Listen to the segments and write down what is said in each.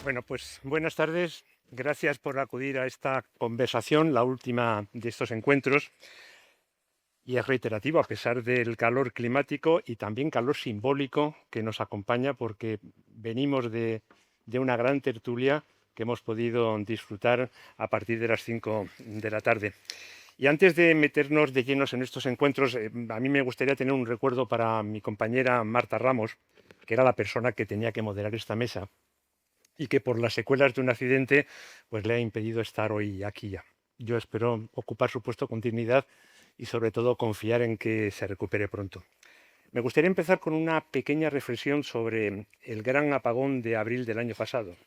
Bueno, pues buenas tardes. Gracias por acudir a esta conversación, la última de estos encuentros. Y es reiterativo a pesar del calor climático y también calor simbólico que nos acompaña, porque venimos de una gran tertulia que hemos podido disfrutar a partir de las 5 de la tarde. Y antes de meternos de llenos en estos encuentros, a mí me gustaría tener un recuerdo para mi compañera Marta Ramos, que era la persona que tenía que moderar esta mesa y que por las secuelas de un accidente pues le ha impedido estar hoy aquí ya. Yo espero ocupar su puesto con dignidad y sobre todo confiar en que se recupere pronto. Me gustaría empezar con una pequeña reflexión sobre el gran apagón de abril del año pasado,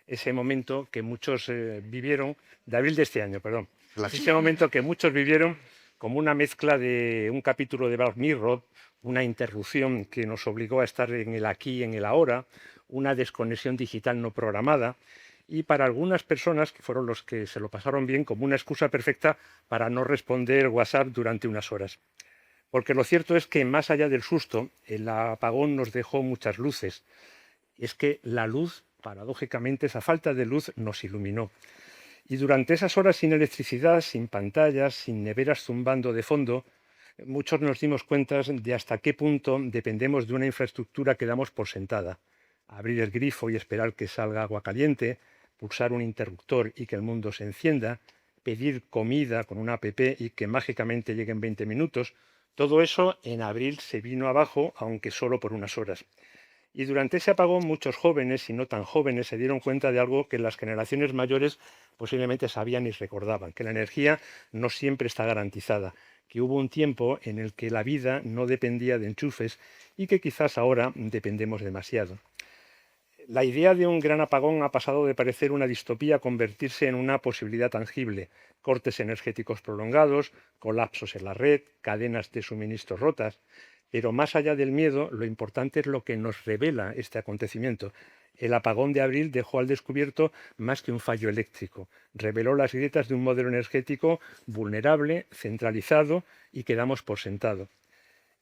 ese momento que muchos vivieron, de abril de este año, perdón, ese momento que muchos vivieron como una mezcla de un capítulo de Black Mirror, una interrupción que nos obligó a estar en el aquí y en el ahora, una desconexión digital no programada, y para algunas personas, que fueron los que se lo pasaron bien, como una excusa perfecta para no responder WhatsApp durante unas horas. Porque lo cierto es que más allá del susto, el apagón nos dejó muchas luces. Es que la luz, paradójicamente, esa falta de luz nos iluminó. Y durante esas horas sin electricidad, sin pantallas, sin neveras zumbando de fondo, muchos nos dimos cuenta de hasta qué punto dependemos de una infraestructura que damos por sentada. Abrir el grifo y esperar que salga agua caliente, pulsar un interruptor y que el mundo se encienda, pedir comida con una app y que mágicamente llegue en 20 minutos, todo eso en abril se vino abajo, aunque solo por unas horas. Y durante ese apagón muchos jóvenes y no tan jóvenes se dieron cuenta de algo que las generaciones mayores posiblemente sabían y recordaban, que la energía no siempre está garantizada, que hubo un tiempo en el que la vida no dependía de enchufes y que quizás ahora dependemos demasiado. La idea de un gran apagón ha pasado de parecer una distopía a convertirse en una posibilidad tangible. Cortes energéticos prolongados, colapsos en la red, cadenas de suministros rotas. Pero más allá del miedo, lo importante es lo que nos revela este acontecimiento. El apagón de abril dejó al descubierto más que un fallo eléctrico. Reveló las grietas de un modelo energético vulnerable, centralizado y que damos por sentado.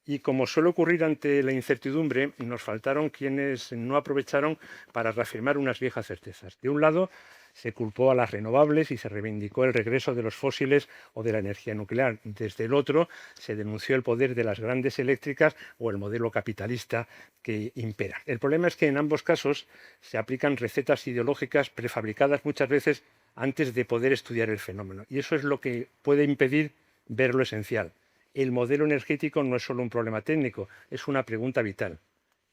Y como suele ocurrir ante la incertidumbre, nos faltaron quienes no aprovecharon para reafirmar unas viejas certezas. De un lado, se culpó a las renovables y se reivindicó el regreso de los fósiles o de la energía nuclear. Desde el otro, se denunció el poder de las grandes eléctricas o el modelo capitalista que impera. El problema es que en ambos casos se aplican recetas ideológicas prefabricadas muchas veces antes de poder estudiar el fenómeno. Y eso es lo que puede impedir ver lo esencial. El modelo energético no es solo un problema técnico, es una pregunta vital.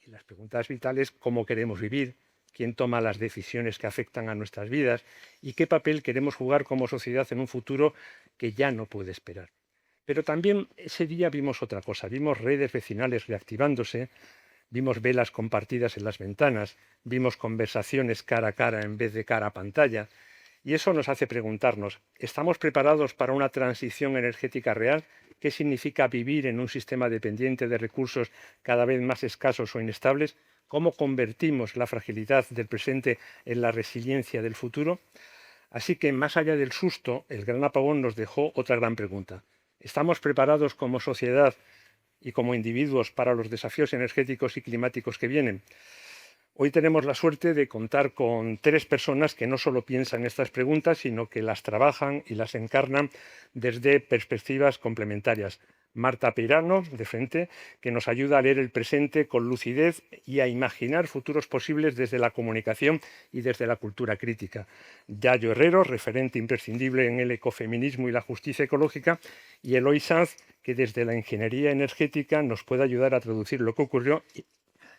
Y las preguntas vitales, ¿cómo queremos vivir? ¿Quién toma las decisiones que afectan a nuestras vidas? ¿Y qué papel queremos jugar como sociedad en un futuro que ya no puede esperar? Pero también ese día vimos otra cosa, vimos redes vecinales reactivándose, vimos velas compartidas en las ventanas, vimos conversaciones cara a cara en vez de cara a pantalla. Y eso nos hace preguntarnos, ¿estamos preparados para una transición energética real? ¿Qué significa vivir en un sistema dependiente de recursos cada vez más escasos o inestables? ¿Cómo convertimos la fragilidad del presente en la resiliencia del futuro? Así que, más allá del susto, el gran apagón nos dejó otra gran pregunta. ¿Estamos preparados como sociedad y como individuos para los desafíos energéticos y climáticos que vienen? Hoy tenemos la suerte de contar con tres personas que no solo piensan estas preguntas, sino que las trabajan y las encarnan desde perspectivas complementarias. Marta Peirano, de frente, que nos ayuda a leer el presente con lucidez y a imaginar futuros posibles desde la comunicación y desde la cultura crítica. Yayo Herrero, referente imprescindible en el ecofeminismo y la justicia ecológica. Y Eloy Sanz, que desde la ingeniería energética nos puede ayudar a traducir lo que ocurrió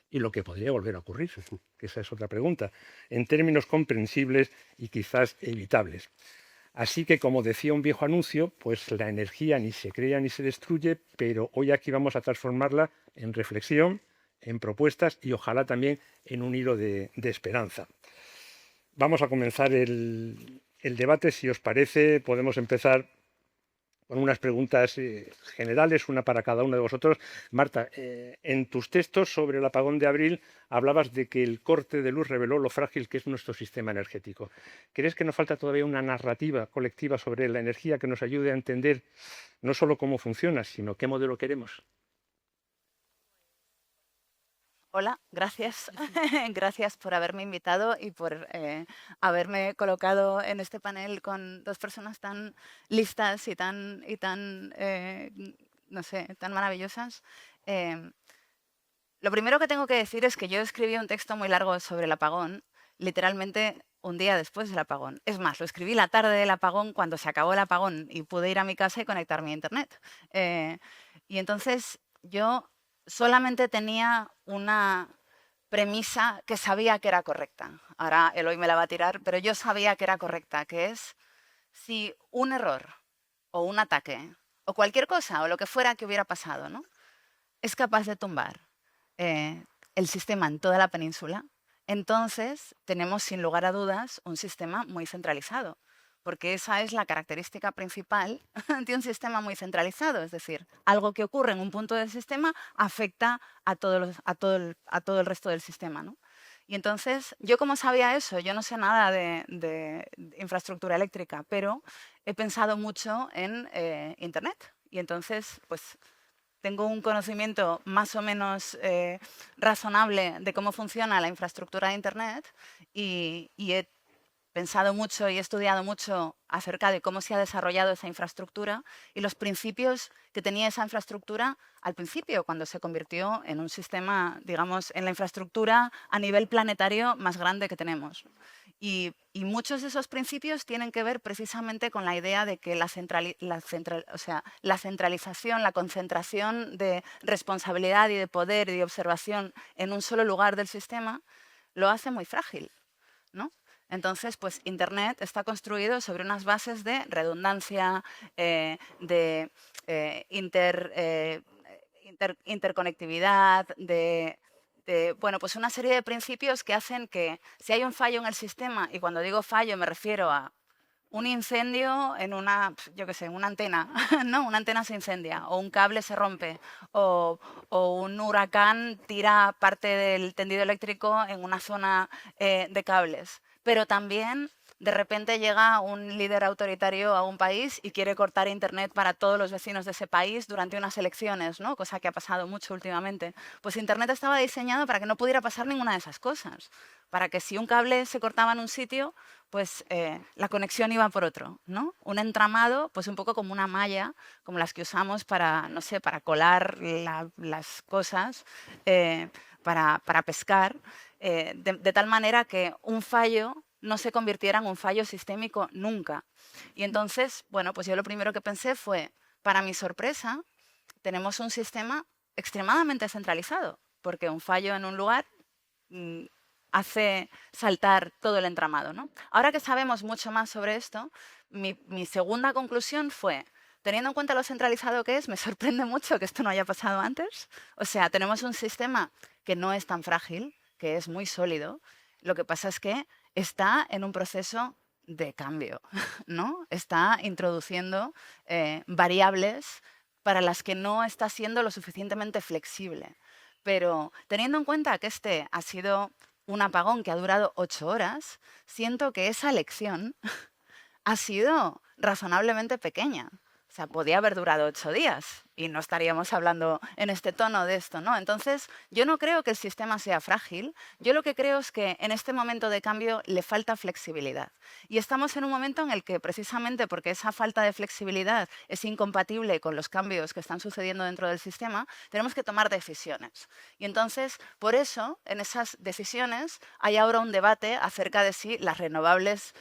y lo que podría volver a ocurrir, que esa es otra pregunta, en términos comprensibles y quizás evitables. Así que, como decía un viejo anuncio, pues la energía ni se crea ni se destruye, pero hoy aquí vamos a transformarla en reflexión, en propuestas y ojalá también en un hilo de esperanza. Vamos a comenzar el debate. Si os parece, podemos empezar con unas preguntas generales, una para cada uno de vosotros. Marta, en tus textos sobre el apagón de abril hablabas de que el corte de luz reveló lo frágil que es nuestro sistema energético. ¿Crees que nos falta todavía una narrativa colectiva sobre la energía que nos ayude a entender no solo cómo funciona, sino qué modelo queremos? Hola, gracias. Gracias por haberme invitado y por haberme colocado en este panel con dos personas tan listas y tan, no sé, tan maravillosas. Em, lo primero que tengo que decir es que yo escribí un texto muy largo sobre el apagón, literalmente un día después del apagón. Es más, lo escribí la tarde del apagón cuando se acabó el apagón y pude ir a mi casa y conectarme a internet. Y entonces yo solamente tenía una premisa que sabía que era correcta. Ahora Eloy me la va a tirar, pero yo sabía que era correcta, que es si un error o un ataque o cualquier cosa o lo que fuera que hubiera pasado, ¿no? Es capaz de tumbar eh, el sistema en toda la península, entonces tenemos sin lugar a dudas un sistema muy centralizado, porque esa es la característica principal de un sistema muy centralizado, es decir, algo que ocurre en un punto del sistema afecta a todo el resto del sistema, ¿no? Y entonces, yo como sabía eso, yo no sé nada de infraestructura eléctrica, pero he pensado mucho en Internet. Y entonces, pues tengo un conocimiento más o menos razonable de cómo funciona la infraestructura de Internet y he pensado mucho y he estudiado mucho acerca de cómo se ha desarrollado esa infraestructura y los principios que tenía esa infraestructura al principio, cuando se convirtió en un sistema, digamos, en la infraestructura a nivel planetario más grande que tenemos. Y muchos de esos principios tienen que ver precisamente con la idea de que la centralización, la concentración de responsabilidad y de poder y de observación en un solo lugar del sistema lo hace muy frágil, ¿no? Entonces, pues Internet está construido sobre unas bases de redundancia, de interconectividad, bueno, pues una serie de principios que hacen que si hay un fallo en el sistema, y cuando digo fallo me refiero a un incendio en una, yo qué sé, una antena, ¿no? Una antena se incendia, o un cable se rompe, o un huracán tira parte del tendido eléctrico en una zona de cables. Pero también de repente llega un líder autoritario a un país y quiere cortar internet para todos los vecinos de ese país durante unas elecciones, ¿no? Cosa que ha pasado mucho últimamente. Pues internet estaba diseñado para que no pudiera pasar ninguna de esas cosas, para que si un cable se cortaba en un sitio, pues la conexión iba por otro, ¿no? Un entramado, pues un poco como una malla, como las que usamos para, no sé, para colar las cosas, para pescar, de tal manera que un fallo no se convirtiera en un fallo sistémico nunca. Y entonces, bueno, pues yo lo primero que pensé fue, para mi sorpresa, tenemos un sistema extremadamente centralizado, porque un fallo en un lugar hace saltar todo el entramado, ¿no? Ahora que sabemos mucho más sobre esto, mi segunda conclusión fue, teniendo en cuenta lo centralizado que es, me sorprende mucho que esto no haya pasado antes. O sea, tenemos un sistema que no es tan frágil, que es muy sólido. Lo que pasa es que está en un proceso de cambio, ¿no? Está introduciendo variables para las que no está siendo lo suficientemente flexible. Pero teniendo en cuenta que este ha sido un apagón que ha durado 8 horas, siento que esa lección ha sido razonablemente pequeña. O sea, podía haber durado 8 días y no estaríamos hablando en este tono de esto, ¿no? Entonces, yo no creo que el sistema sea frágil. Yo lo que creo es que en este momento de cambio le falta flexibilidad. Y estamos en un momento en el que, precisamente porque esa falta de flexibilidad es incompatible con los cambios que están sucediendo dentro del sistema, tenemos que tomar decisiones. Y entonces, por eso, en esas decisiones hay ahora un debate acerca de si las renovables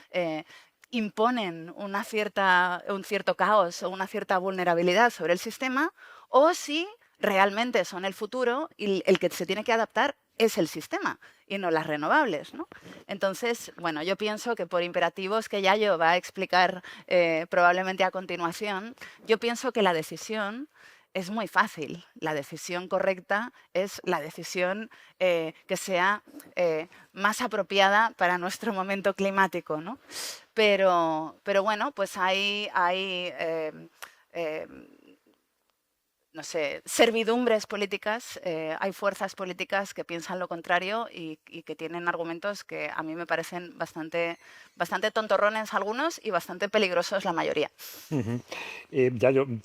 imponen un cierto caos o una cierta vulnerabilidad sobre el sistema, o si realmente son el futuro y el que se tiene que adaptar es el sistema y no las renovables, ¿no? Entonces, bueno, yo pienso que por imperativos que Yayo va a explicar probablemente a continuación, yo pienso que la decisión es muy fácil. La decisión correcta es la decisión que sea más apropiada para nuestro momento climático, ¿no? Pero bueno, pues hay eh, no sé, servidumbres políticas, hay fuerzas políticas que piensan lo contrario y que tienen argumentos que a mí me parecen bastante tontorrones algunos y bastante peligrosos la mayoría. Ujú.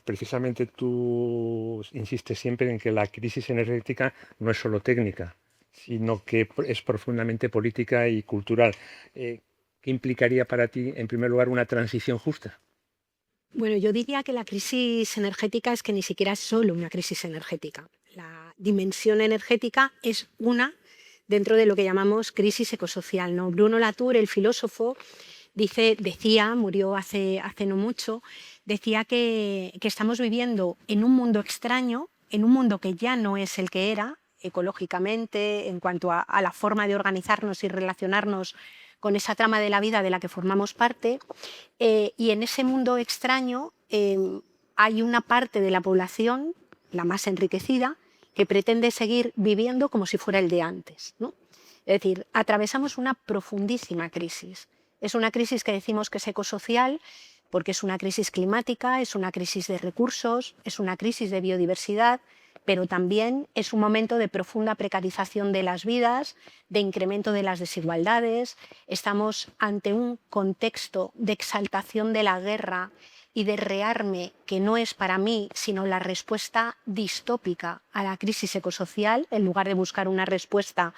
Precisamente tú insistes siempre en que la crisis energética no es solo técnica, sino que es profundamente política y cultural. ¿Qué implicaría para ti, en primer lugar, una transición justa? Bueno, yo diría que la crisis energética es que ni siquiera es solo una crisis energética. La dimensión energética es una dentro de lo que llamamos crisis ecosocial, ¿no? Bruno Latour, el filósofo, decía, murió hace no mucho, decía que estamos viviendo en un mundo extraño, en un mundo que ya no es el que era ecológicamente, en cuanto a la forma de organizarnos y relacionarnos con esa trama de la vida de la que formamos parte, y en ese mundo extraño hay una parte de la población, la más enriquecida, que pretende seguir viviendo como si fuera el de antes, ¿no? Es decir, atravesamos una profundísima crisis. Es una crisis que decimos que es ecosocial porque es una crisis climática, es una crisis de recursos, es una crisis de biodiversidad, pero también es un momento de profunda precarización de las vidas, de incremento de las desigualdades. Estamos ante un contexto de exaltación de la guerra y de rearme que no es para mí sino la respuesta distópica a la crisis ecosocial, en lugar de buscar una respuesta,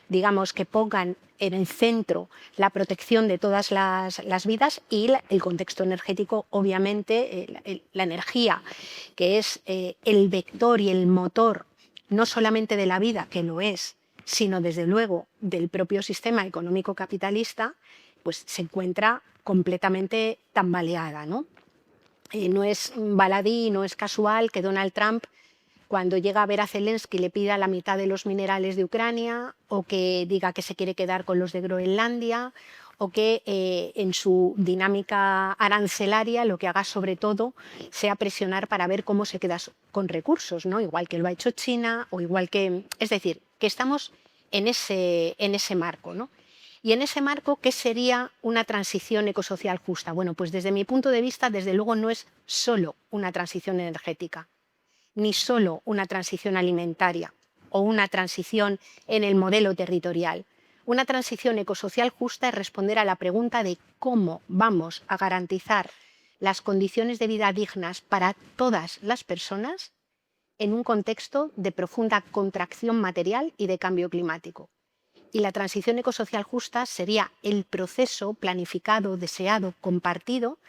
digamos, que pongan en el centro la protección de todas las vidas y el contexto energético, obviamente, la energía, que es el vector y el motor no solamente de la vida, que lo es, sino desde luego del propio sistema económico capitalista, pues se encuentra completamente tambaleada, ¿no? No es baladí, no es casual que Donald Trump, cuando llega a ver a Zelensky, le pida la mitad de los minerales de Ucrania, o que diga que se quiere quedar con los de Groenlandia, o que en su dinámica arancelaria lo que haga sobre todo sea presionar para ver cómo se queda con recursos, ¿no? Igual que lo ha hecho China, o igual que... Es decir, que estamos en ese marco, ¿no? Y en ese marco, ¿qué sería una transición ecosocial justa? Bueno, pues desde mi punto de vista, desde luego no es solo una transición energética, ni solo una transición alimentaria o una transición en el modelo territorial. Una transición ecosocial justa es responder a la pregunta de cómo vamos a garantizar las condiciones de vida dignas para todas las personas en un contexto de profunda contracción material y de cambio climático. Y la transición ecosocial justa sería el proceso planificado, deseado, compartido,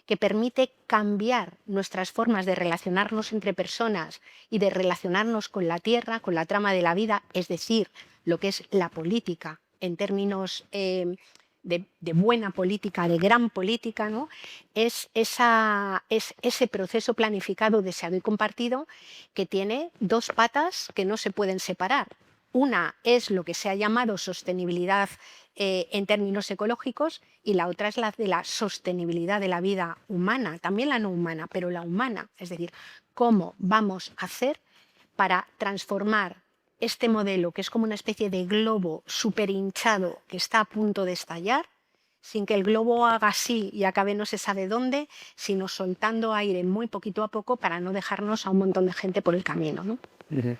que permite cambiar nuestras formas de relacionarnos entre personas y de relacionarnos con la tierra, con la trama de la vida, es decir, lo que es la política en términos de buena política, de gran política, ¿no? Es ese proceso planificado, deseado y compartido que tiene dos patas que no se pueden separar. Una es lo que se ha llamado sostenibilidad en términos ecológicos, y la otra es la de la sostenibilidad de la vida humana, también la no humana, pero la humana. Es decir, cómo vamos a hacer para transformar este modelo, que es como una especie de globo súper hinchado que está a punto de estallar, sin que el globo haga así y acabe no se sabe dónde, sino soltando aire muy poquito a poco para no dejarnos a un montón de gente por el camino, ¿no? Ujú.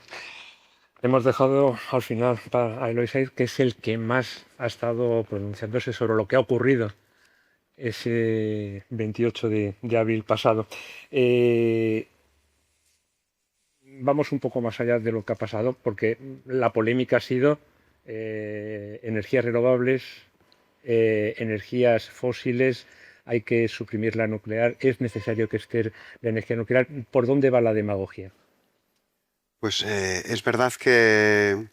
Hemos dejado al final a Eloy Said, que es el que más ha estado pronunciándose sobre lo que ha ocurrido ese 28 de abril pasado. Vamos un poco más allá de lo que ha pasado, porque la polémica ha sido energías renovables, energías fósiles, hay que suprimir la nuclear, es necesario que esté la energía nuclear. ¿Por dónde va la demagogia? Pues es verdad que,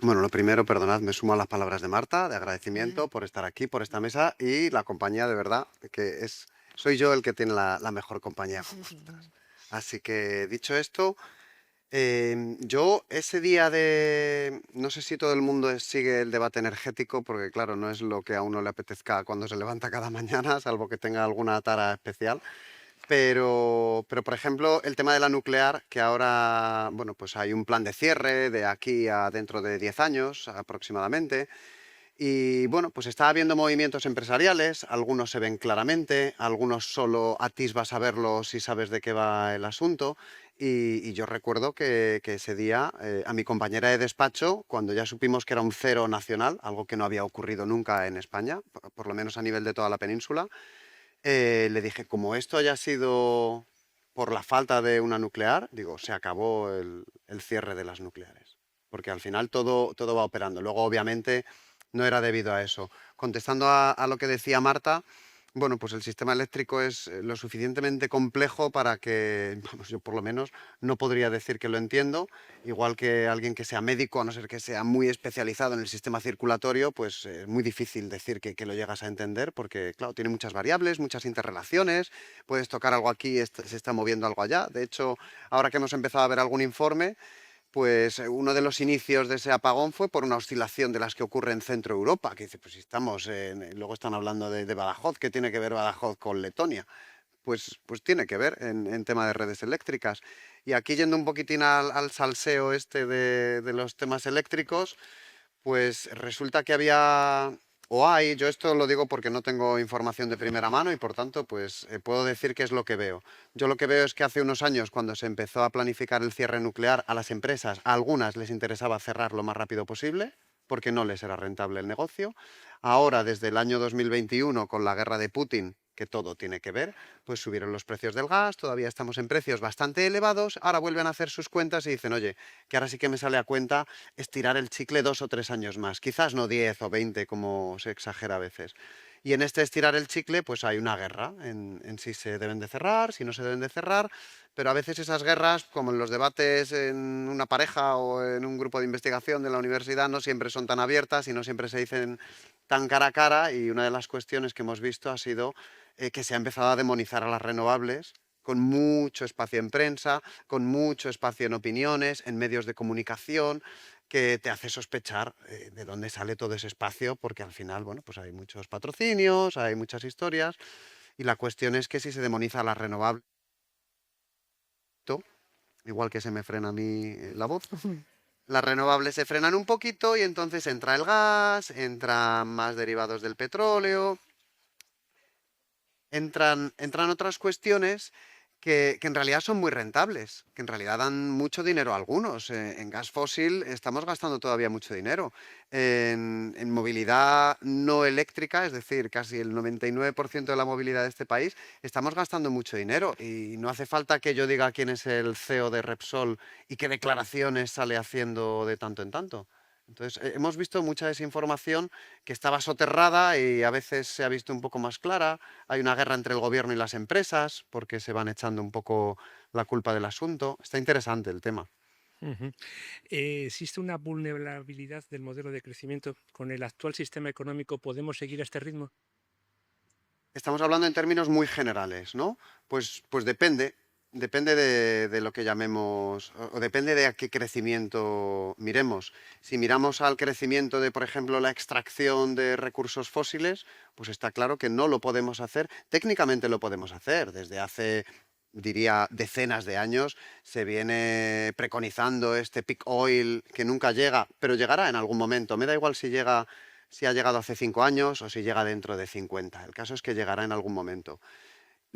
bueno, lo primero, perdonad, me sumo a las palabras de Marta, de agradecimiento por estar aquí, por esta mesa y la compañía, de verdad, que soy yo el que tiene la mejor compañía con vosotras. Así que, dicho esto, yo ese día no sé si todo el mundo sigue el debate energético, porque claro, no es lo que a uno le apetezca cuando se levanta cada mañana, salvo que tenga alguna tara especial. Pero, por ejemplo, el tema de la nuclear, que ahora, bueno, pues hay un plan de cierre de aquí a dentro de 10 años aproximadamente. Y bueno, pues está habiendo movimientos empresariales, algunos se ven claramente, algunos solo atisbas a verlos si sabes de qué va el asunto. Y yo recuerdo que ese día a mi compañera de despacho, cuando ya supimos que era un cero nacional, algo que no había ocurrido nunca en España, por lo menos a nivel de toda la península, le dije, como esto haya sido por la falta de una nuclear, digo, se acabó el cierre de las nucleares. porque al final todo va operando. Luego, obviamente, no era debido a eso. Contestando a lo que decía Marta, bueno, pues el sistema eléctrico es lo suficientemente complejo para que, vamos, yo por lo menos no podría decir que lo entiendo, igual que alguien que sea médico, a no ser que sea muy especializado en el sistema circulatorio, pues es muy difícil decir que lo llegas a entender, porque, claro, tiene muchas variables, muchas interrelaciones, puedes tocar algo aquí, se está moviendo algo allá. De hecho, ahora que hemos empezado a ver algún informe, pues uno de los inicios de ese apagón fue por una oscilación de las que ocurre en Centro Europa, que dice, pues si estamos luego están hablando de Badajoz, ¿qué tiene que ver Badajoz con Letonia? Pues tiene que ver en tema de redes eléctricas. Y aquí yendo un poquitín al salseo este de los temas eléctricos, pues resulta que había, o hay, yo esto lo digo porque no tengo información de primera mano y por tanto pues puedo decir qué es lo que veo. Yo lo que veo es que hace unos años cuando se empezó a planificar el cierre nuclear a las empresas, a algunas les interesaba cerrar lo más rápido posible porque no les era rentable el negocio. Ahora, desde el año 2021, con la guerra de Putin, que todo tiene que ver, pues subieron los precios del gas, todavía estamos en precios bastante elevados, ahora vuelven a hacer sus cuentas y dicen, oye, que ahora sí que me sale a cuenta estirar el chicle 2 o 3 años más, quizás no 10 o 20 como se exagera a veces. Y en este estirar el chicle, pues hay una guerra en si se deben de cerrar, si no se deben de cerrar, pero a veces esas guerras, como en los debates en una pareja o en un grupo de investigación de la universidad, no siempre son tan abiertas y no siempre se dicen tan cara a cara, y una de las cuestiones que hemos visto ha sido que se ha empezado a demonizar a las renovables con mucho espacio en prensa, con mucho espacio en opiniones, en medios de comunicación, que te hace sospechar de dónde sale todo ese espacio, porque al final, bueno, pues hay muchos patrocinios, hay muchas historias, y la cuestión es que si se demoniza a las renovables, igual que se me frena a mí la voz, las renovables se frenan un poquito y entonces entra el gas, entran más derivados del petróleo, entran otras cuestiones que en realidad son muy rentables, que en realidad dan mucho dinero a algunos. En gas fósil estamos gastando todavía mucho dinero. En movilidad no eléctrica, es decir, casi el 99% de la movilidad de este país, estamos gastando mucho dinero. Y no hace falta que yo diga quién es el CEO de Repsol y qué declaraciones sale haciendo de tanto en tanto. Entonces, hemos visto mucha desinformación que estaba soterrada y a veces se ha visto un poco más clara. Hay una guerra entre el gobierno y las empresas porque se van echando un poco la culpa del asunto. Está interesante el tema. Ujú. ¿Existe una vulnerabilidad del modelo de crecimiento? ¿Con el actual sistema económico podemos seguir a este ritmo? Estamos hablando en términos muy generales, ¿no? Pues depende. Depende de lo que llamemos, o depende de a qué crecimiento miremos. Si miramos al crecimiento de, por ejemplo, la extracción de recursos fósiles, pues está claro que no lo podemos hacer. Técnicamente lo podemos hacer. Desde hace, diría, decenas de años se viene preconizando este peak oil que nunca llega, pero llegará en algún momento. Me da igual si llega, si ha llegado hace 5 años o si llega dentro de 50. El caso es que llegará en algún momento.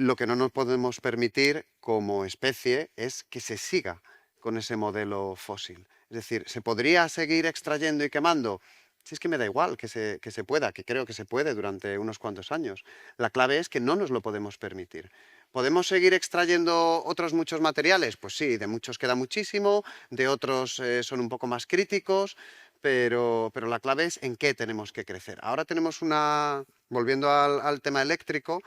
Lo que no nos podemos permitir como especie es que se siga con ese modelo fósil. Es decir, ¿se podría seguir extrayendo y quemando? Si es que me da igual que se pueda, que creo que se puede durante unos cuantos años. La clave es que no nos lo podemos permitir. ¿Podemos seguir extrayendo otros muchos materiales? Pues sí, de muchos queda muchísimo, de otros son un poco más críticos, pero la clave es en qué tenemos que crecer. Ahora tenemos volviendo al tema eléctrico,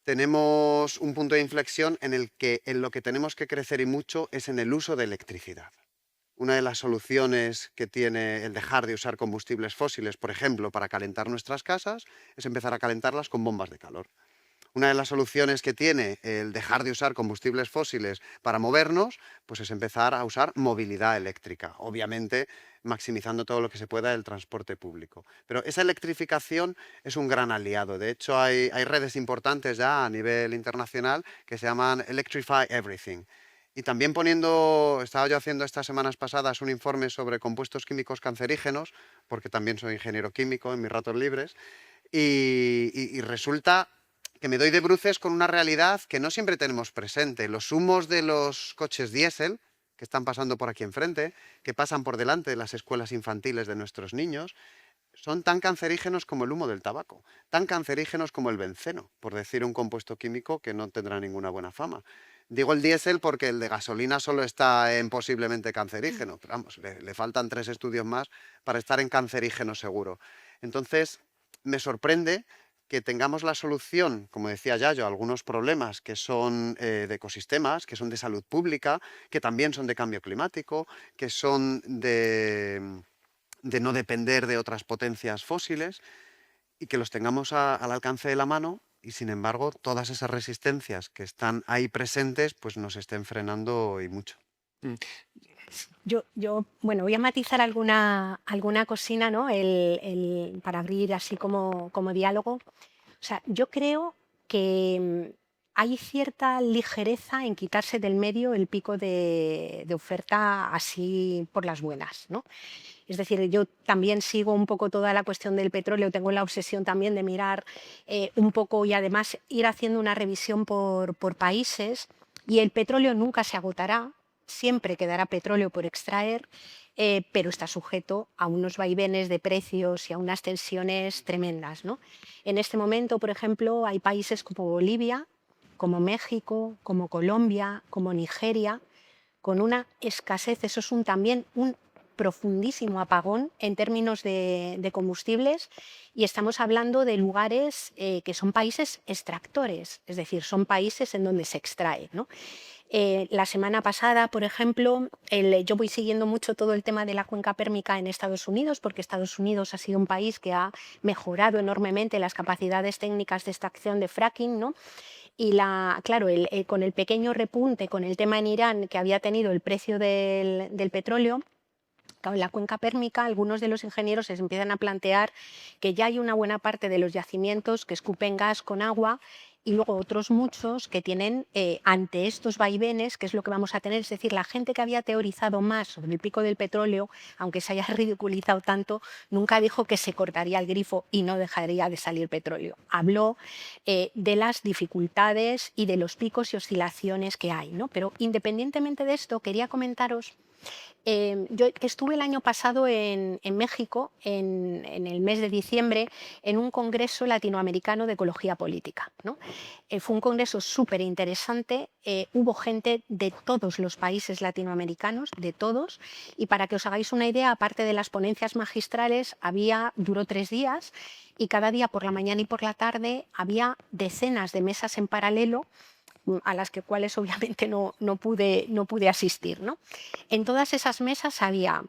tenemos un punto de inflexión en el que en lo que tenemos que crecer y mucho es en el uso de electricidad. Una de las soluciones que tiene el dejar de usar combustibles fósiles, por ejemplo, para calentar nuestras casas, es empezar a calentarlas con bombas de calor. Una de las soluciones que tiene el dejar de usar combustibles fósiles para movernos, pues es empezar a usar movilidad eléctrica, obviamente maximizando todo lo que se pueda del transporte público. Pero esa electrificación es un gran aliado. De hecho, hay redes importantes ya a nivel internacional que se llaman Electrify Everything. Y también estaba yo haciendo estas semanas pasadas un informe sobre compuestos químicos cancerígenos, porque también soy ingeniero químico en mis ratos libres, y resulta que me doy de bruces con una realidad que no siempre tenemos presente. Los humos de los coches diésel, que están pasando por aquí enfrente, que pasan por delante de las escuelas infantiles de nuestros niños, son tan cancerígenos como el humo del tabaco, tan cancerígenos como el benceno, por decir un compuesto químico que no tendrá ninguna buena fama. Digo el diésel porque el de gasolina solo está en posiblemente cancerígeno, pero vamos, le faltan 3 estudios más para estar en cancerígeno seguro. Entonces, me sorprende que tengamos la solución, como decía Yayo, a algunos problemas que son de ecosistemas, que son de salud pública, que también son de cambio climático, que son de no depender de otras potencias fósiles, y que los tengamos al alcance de la mano, y sin embargo todas esas resistencias que están ahí presentes pues nos estén frenando y mucho. Mm. Bueno, voy a matizar alguna cosina, ¿no? Para abrir así como diálogo. O sea, yo creo que hay cierta ligereza en quitarse del medio el pico de oferta así por las buenas, ¿no? Es decir, yo también sigo un poco toda la cuestión del petróleo, tengo la obsesión también de mirar un poco y además ir haciendo una revisión por países, y el petróleo nunca se agotará, siempre quedará petróleo por extraer, pero está sujeto a unos vaivenes de precios y a unas tensiones tremendas, ¿no? En este momento, por ejemplo, hay países como Bolivia, como México, como Colombia, como Nigeria, con una escasez, eso es también un profundísimo apagón en términos de combustibles, y estamos hablando de lugares que son países extractores, es decir, son países en donde se extrae, ¿no? La semana pasada, por ejemplo, yo voy siguiendo mucho todo el tema de la cuenca pérmica en Estados Unidos, porque Estados Unidos ha sido un país que ha mejorado enormemente las capacidades técnicas de extracción de fracking, ¿no? Y claro, con el pequeño repunte, con el tema en Irán que había tenido el precio del petróleo, en la cuenca pérmica, algunos de los ingenieros se empiezan a plantear que ya hay una buena parte de los yacimientos que escupen gas con agua, y luego otros muchos que tienen, ante estos vaivenes, que es lo que vamos a tener, es decir, la gente que había teorizado más sobre el pico del petróleo, aunque se haya ridiculizado tanto, nunca dijo que se cortaría el grifo y no dejaría de salir petróleo. Habló de las dificultades y de los picos y oscilaciones que hay, ¿no? Pero independientemente de esto, quería comentaros. Yo estuve el año pasado en México, en el mes de diciembre, en un congreso latinoamericano de ecología política, ¿no? Fue un congreso súper interesante, hubo gente de todos los países latinoamericanos, de todos, y para que os hagáis una idea, aparte de las ponencias magistrales, duró 3 días, y cada día por la mañana y por la tarde había decenas de mesas en paralelo a las cuales obviamente no pude asistir, ¿no? En todas esas mesas había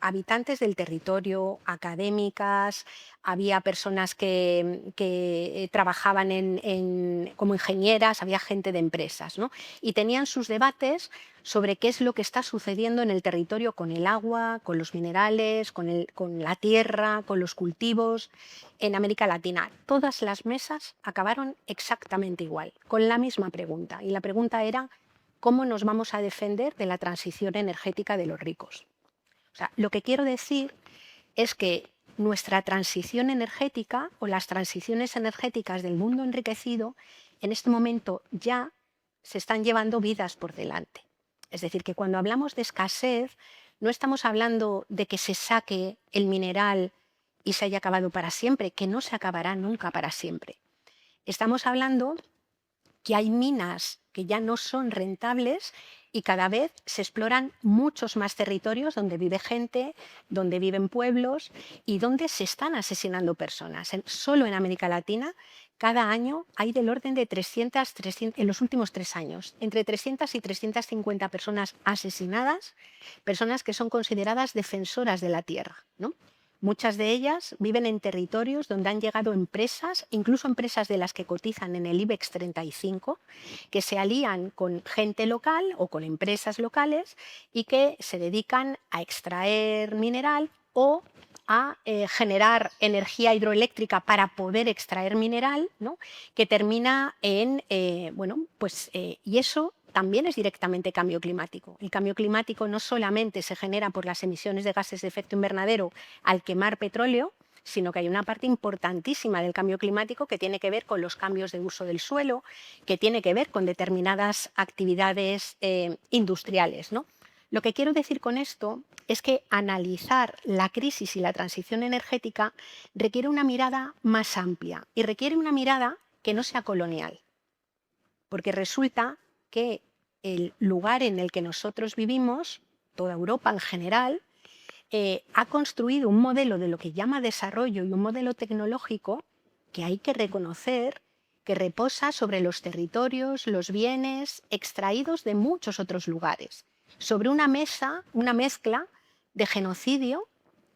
habitantes del territorio, académicas, había personas que trabajaban como ingenieras, había gente de empresas, ¿no? Y tenían sus debates sobre qué es lo que está sucediendo en el territorio con el agua, con los minerales, con la tierra, con los cultivos en América Latina. Todas las mesas acabaron exactamente igual, con la misma pregunta. Y la pregunta era: ¿cómo nos vamos a defender de la transición energética de los ricos? O sea, lo que quiero decir es que nuestra transición energética o las transiciones energéticas del mundo enriquecido en este momento ya se están llevando vidas por delante. Es decir, que cuando hablamos de escasez no estamos hablando de que se saque el mineral y se haya acabado para siempre, que no se acabará nunca para siempre. Estamos hablando que hay minas que ya no son rentables y cada vez se exploran muchos más territorios donde vive gente, donde viven pueblos y donde se están asesinando personas. Solo en América Latina cada año hay del orden de 300, en los últimos 3 años, entre 300 y 350 personas asesinadas, personas que son consideradas defensoras de la tierra, ¿no? Muchas de ellas viven en territorios donde han llegado empresas, incluso empresas de las que cotizan en el IBEX 35, que se alían con gente local o con empresas locales y que se dedican a extraer mineral o a generar energía hidroeléctrica para poder extraer mineral, ¿no? Que termina en, y eso también es directamente cambio climático. El cambio climático no solamente se genera por las emisiones de gases de efecto invernadero al quemar petróleo, sino que hay una parte importantísima del cambio climático que tiene que ver con los cambios de uso del suelo, que tiene que ver con determinadas actividades industriales, ¿no? Lo que quiero decir con esto es que analizar la crisis y la transición energética requiere una mirada más amplia y requiere una mirada que no sea colonial, porque resulta que el lugar en el que nosotros vivimos, toda Europa en general, ha construido un modelo de lo que llama desarrollo y un modelo tecnológico que hay que reconocer que reposa sobre los territorios, los bienes extraídos de muchos otros lugares, sobre una mezcla de genocidio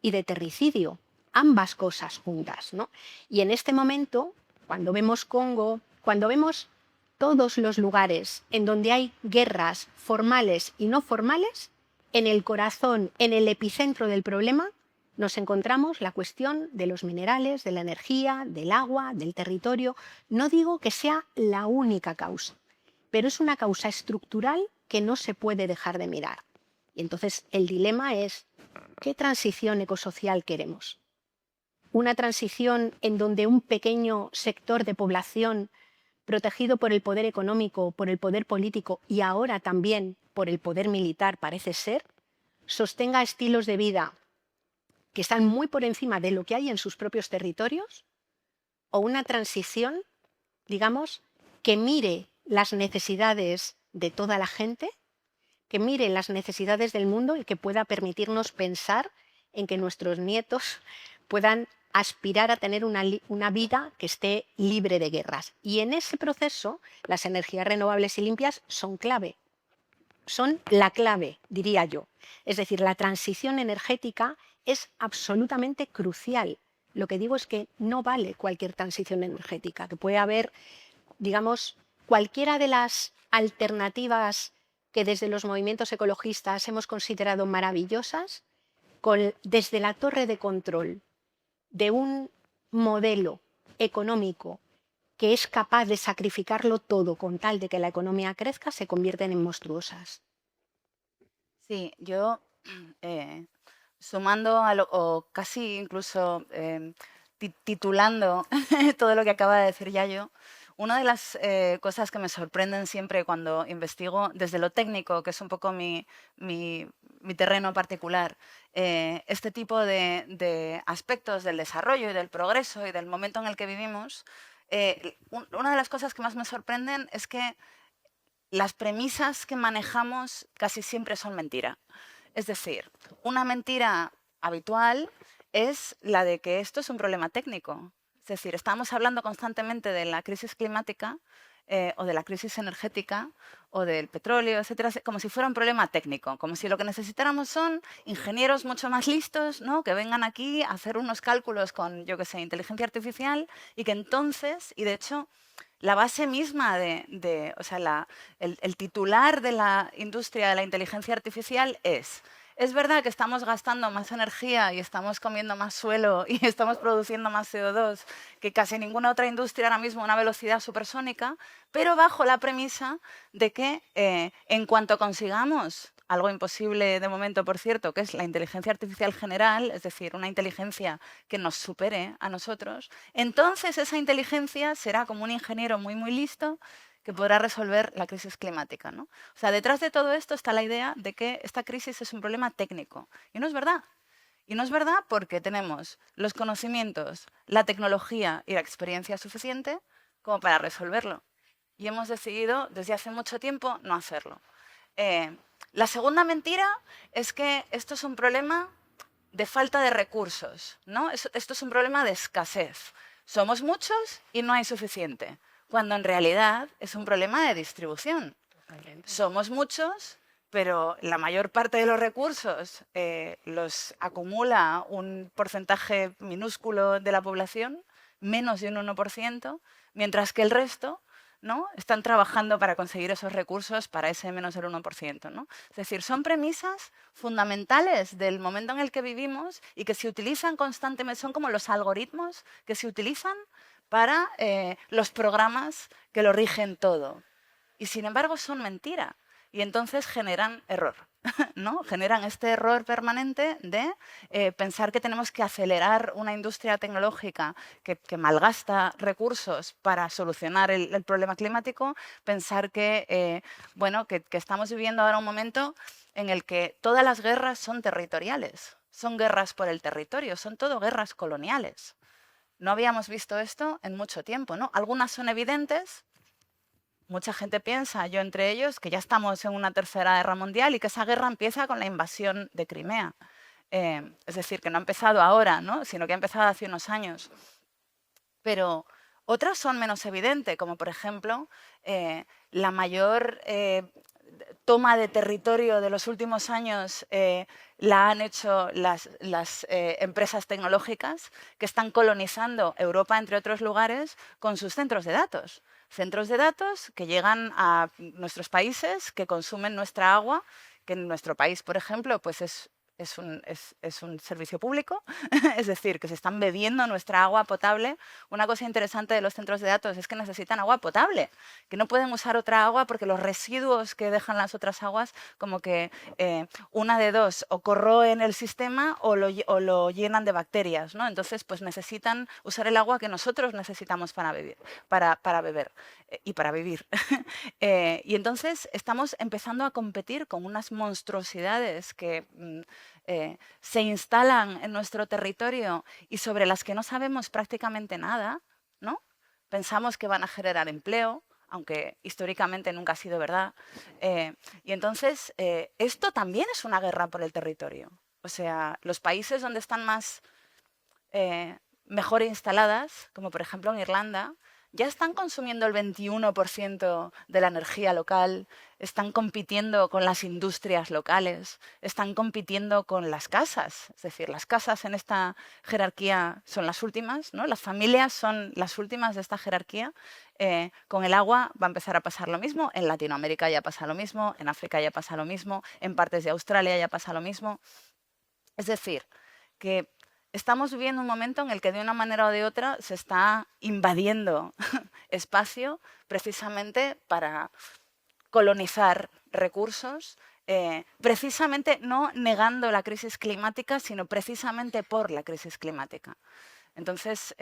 y de terricidio, ambas cosas juntas, ¿no? Y en este momento, cuando vemos Congo, cuando vemos todos los lugares en donde hay guerras formales y no formales, en el corazón, en el epicentro del problema, nos encontramos la cuestión de los minerales, de la energía, del agua, del territorio. No digo que sea la única causa, pero es una causa estructural que no se puede dejar de mirar. Y entonces el dilema es, ¿qué transición ecosocial queremos? ¿Una transición en donde un pequeño sector de población, protegido por el poder económico, por el poder político y ahora también por el poder militar, parece ser, sostenga estilos de vida que están muy por encima de lo que hay en sus propios territorios? ¿O una transición, digamos, que mire las necesidades de toda la gente, que mire las necesidades del mundo y que pueda permitirnos pensar en que nuestros nietos puedan aspirar a tener una vida que esté libre de guerras? Y en ese proceso las energías renovables y limpias son clave. Son la clave, diría yo. Es decir, la transición energética es absolutamente crucial. Lo que digo es que no vale cualquier transición energética, que puede haber, digamos, cualquiera de las alternativas que desde los movimientos ecologistas hemos considerado maravillosas, desde la torre de control de un modelo económico que es capaz de sacrificarlo todo con tal de que la economía crezca, se convierten en monstruosas. Sí, yo sumando o casi incluso titulando todo lo que acaba de decir Yayo, una de las cosas que me sorprenden siempre cuando investigo desde lo técnico, que es un poco mi terreno particular, este tipo de aspectos del desarrollo y del progreso y del momento en el que vivimos, una de las cosas que más me sorprenden es que las premisas que manejamos casi siempre son mentira. Es decir, una mentira habitual es la de que esto es un problema técnico. Es decir, estamos hablando constantemente de la crisis climática o de la crisis energética o del petróleo, etcétera, como si fuera un problema técnico, como si lo que necesitáramos son ingenieros mucho más listos, ¿no?, que vengan aquí a hacer unos cálculos con, yo qué sé, inteligencia artificial y que entonces, y de hecho, la base misma o sea, el titular de la industria de la inteligencia artificial es verdad que estamos gastando más energía y estamos comiendo más suelo y estamos produciendo más CO2 que casi ninguna otra industria ahora mismo a una velocidad supersónica, pero bajo la premisa de que en cuanto consigamos algo imposible de momento, por cierto, que es la inteligencia artificial general, es decir, una inteligencia que nos supere a nosotros, entonces esa inteligencia será como un ingeniero muy, muy listo que podrá resolver la crisis climática, ¿no? O sea, detrás de todo esto está la idea de que esta crisis es un problema técnico. Y no es verdad. Y no es verdad porque tenemos los conocimientos, la tecnología y la experiencia suficiente como para resolverlo. Y hemos decidido desde hace mucho tiempo no hacerlo. La segunda mentira es que esto es un problema de falta de recursos, ¿no? Esto es un problema de escasez. Somos muchos y no hay suficiente, cuando en realidad es un problema de distribución. Somos muchos, pero la mayor parte de los recursos los acumula un porcentaje minúsculo de la población, menos de un 1%, mientras que el resto, ¿no?, están trabajando para conseguir esos recursos para ese menos del 1%, ¿no? Es decir, son premisas fundamentales del momento en el que vivimos y que se utilizan constantemente, son como los algoritmos que se utilizan para los programas que lo rigen todo. Y sin embargo son mentira. Y entonces generan error, ¿no? Generan este error permanente de pensar que tenemos que acelerar una industria tecnológica que malgasta recursos para solucionar el problema climático, pensar que, bueno, que estamos viviendo ahora un momento en el que todas las guerras son territoriales, son guerras por el territorio, son todo guerras coloniales. No habíamos visto esto en mucho tiempo, ¿no? Algunas son evidentes, mucha gente piensa, yo entre ellos, que ya estamos en una tercera guerra mundial y que esa guerra empieza con la invasión de Crimea. Es decir, que no ha empezado ahora, ¿no? Sino que ha empezado hace unos años. Pero otras son menos evidentes, como por ejemplo la mayor toma de territorio de los últimos años la han hecho las empresas tecnológicas que están colonizando Europa, entre otros lugares, con sus centros de datos. Centros de datos que llegan a nuestros países, que consumen nuestra agua, que en nuestro país, por ejemplo, pues es un servicio público, es decir, que se están bebiendo nuestra agua potable. Una cosa interesante de los centros de datos es que necesitan agua potable, que no pueden usar otra agua porque los residuos que dejan las otras aguas, como que una de dos, o corroen el sistema o lo llenan de bacterias, ¿no? Entonces, pues necesitan usar el agua que nosotros necesitamos para beber, para beber y para vivir. Y entonces estamos empezando a competir con unas monstruosidades que se instalan en nuestro territorio y sobre las que no sabemos prácticamente nada, ¿no? Pensamos que van a generar empleo, aunque históricamente nunca ha sido verdad. Y entonces esto también es una guerra por el territorio. O sea, los países donde están mejor instaladas, como por ejemplo en Irlanda, ya están consumiendo el 21% de la energía local, están compitiendo con las industrias locales, están compitiendo con las casas. Es decir, las casas en esta jerarquía son las últimas, ¿no? Las familias son las últimas de esta jerarquía. Con el agua va a empezar a pasar lo mismo, en Latinoamérica ya pasa lo mismo, en África ya pasa lo mismo, en partes de Australia ya pasa lo mismo. Es decir, que estamos viviendo un momento en el que de una manera o de otra se está invadiendo espacio precisamente para colonizar recursos, precisamente no negando la crisis climática, sino precisamente por la crisis climática. Entonces,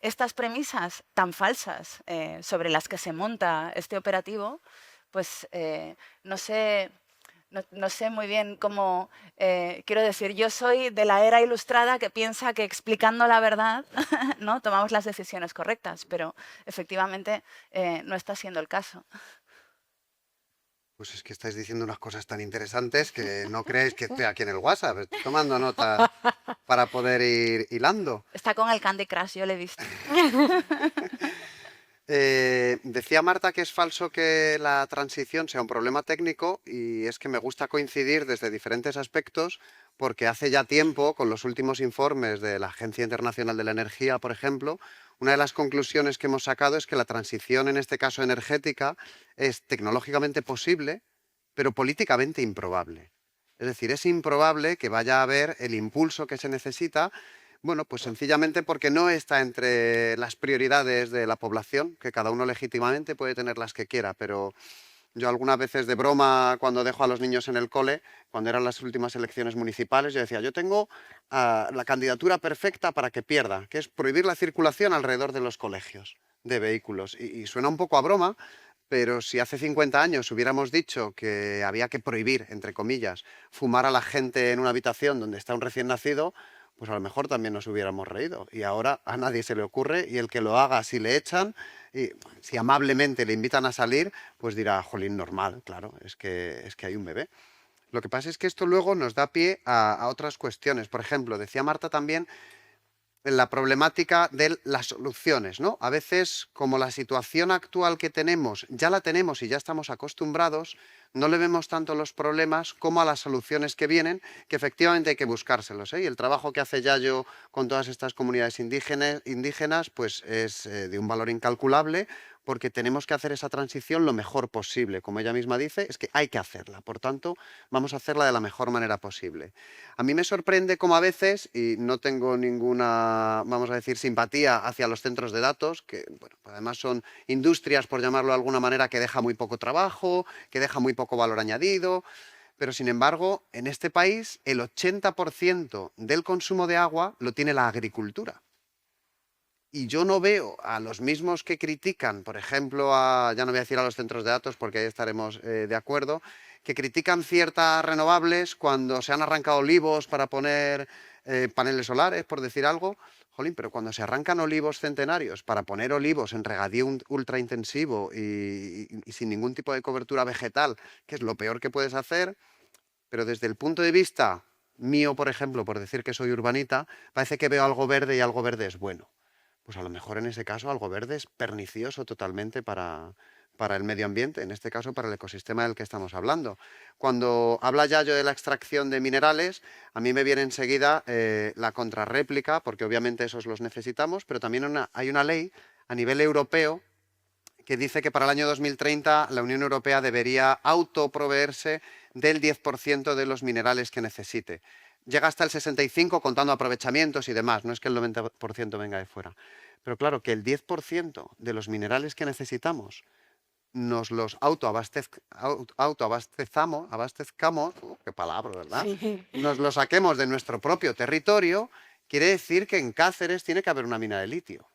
estas premisas tan falsas sobre las que se monta este operativo, pues no sé muy bien cómo, quiero decir, yo soy de la era ilustrada que piensa que explicando la verdad ¿no? tomamos las decisiones correctas, pero efectivamente no está siendo el caso. Pues es que estáis diciendo unas cosas tan interesantes que no creéis que estoy aquí en el WhatsApp. Estoy tomando nota para poder ir hilando. Está con el Candy Crush, yo lo he visto. Decía Marta que es falso que la transición sea un problema técnico y es que me gusta coincidir desde diferentes aspectos porque hace ya tiempo, con los últimos informes de la Agencia Internacional de la Energía, por ejemplo, una de las conclusiones que hemos sacado es que la transición, en este caso energética, es tecnológicamente posible, pero políticamente improbable. Es decir, es improbable que vaya a haber el impulso que se necesita. Bueno, pues sencillamente porque no está entre las prioridades de la población, que cada uno legítimamente puede tener las que quiera, pero yo algunas veces de broma, cuando dejo a los niños en el cole, cuando eran las últimas elecciones municipales, yo decía, yo tengo la candidatura perfecta para que pierda, que es prohibir la circulación alrededor de los colegios de vehículos. Y suena un poco a broma, pero si hace 50 años hubiéramos dicho que había que prohibir, entre comillas, fumar a la gente en una habitación donde está un recién nacido, pues a lo mejor también nos hubiéramos reído. Y ahora a nadie se le ocurre y el que lo haga, si le echan, y si amablemente le invitan a salir, pues dirá, jolín, normal, claro, es que hay un bebé. Lo que pasa es que esto luego nos da pie a otras cuestiones. Por ejemplo, decía Marta también la problemática de las soluciones, ¿no? A veces, como la situación actual que tenemos, ya la tenemos y ya estamos acostumbrados, no le vemos tanto los problemas como a las soluciones que vienen, que efectivamente hay que buscárselos, ¿eh? Y el trabajo que hace Yayo con todas estas comunidades indígenas pues es de un valor incalculable, porque tenemos que hacer esa transición lo mejor posible. Como ella misma dice, es que hay que hacerla. Por tanto, vamos a hacerla de la mejor manera posible. A mí me sorprende cómo a veces, y no tengo ninguna, vamos a decir, simpatía hacia los centros de datos, que bueno, además son industrias, por llamarlo de alguna manera, que deja muy poco trabajo, que deja muy poco valor añadido, pero sin embargo, en este país el 80% del consumo de agua lo tiene la agricultura. Y yo no veo a los mismos que critican, por ejemplo, ya no voy a decir a los centros de datos porque ahí estaremos de acuerdo, que critican ciertas renovables cuando se han arrancado olivos para poner paneles solares, por decir algo. Jolín, pero cuando se arrancan olivos centenarios para poner olivos en regadío ultra intensivo y sin ningún tipo de cobertura vegetal, que es lo peor que puedes hacer, pero desde el punto de vista mío, por ejemplo, por decir que soy urbanita, parece que veo algo verde y algo verde es bueno. Pues a lo mejor en ese caso algo verde es pernicioso totalmente para el medio ambiente, en este caso para el ecosistema del que estamos hablando. Cuando habla Yayo de la extracción de minerales, a mí me viene enseguida la contrarréplica, porque obviamente esos los necesitamos, pero también hay una ley a nivel europeo que dice que para el año 2030 la Unión Europea debería autoproveerse del 10% de los minerales que necesite. Llega hasta el 65% contando aprovechamientos y demás, no es que el 90% venga de fuera. Pero claro, que el 10% de los minerales que necesitamos nos los abastezcamos, qué palabra, ¿verdad? Sí. Nos los saquemos de nuestro propio territorio, quiere decir que en Cáceres tiene que haber una mina de litio.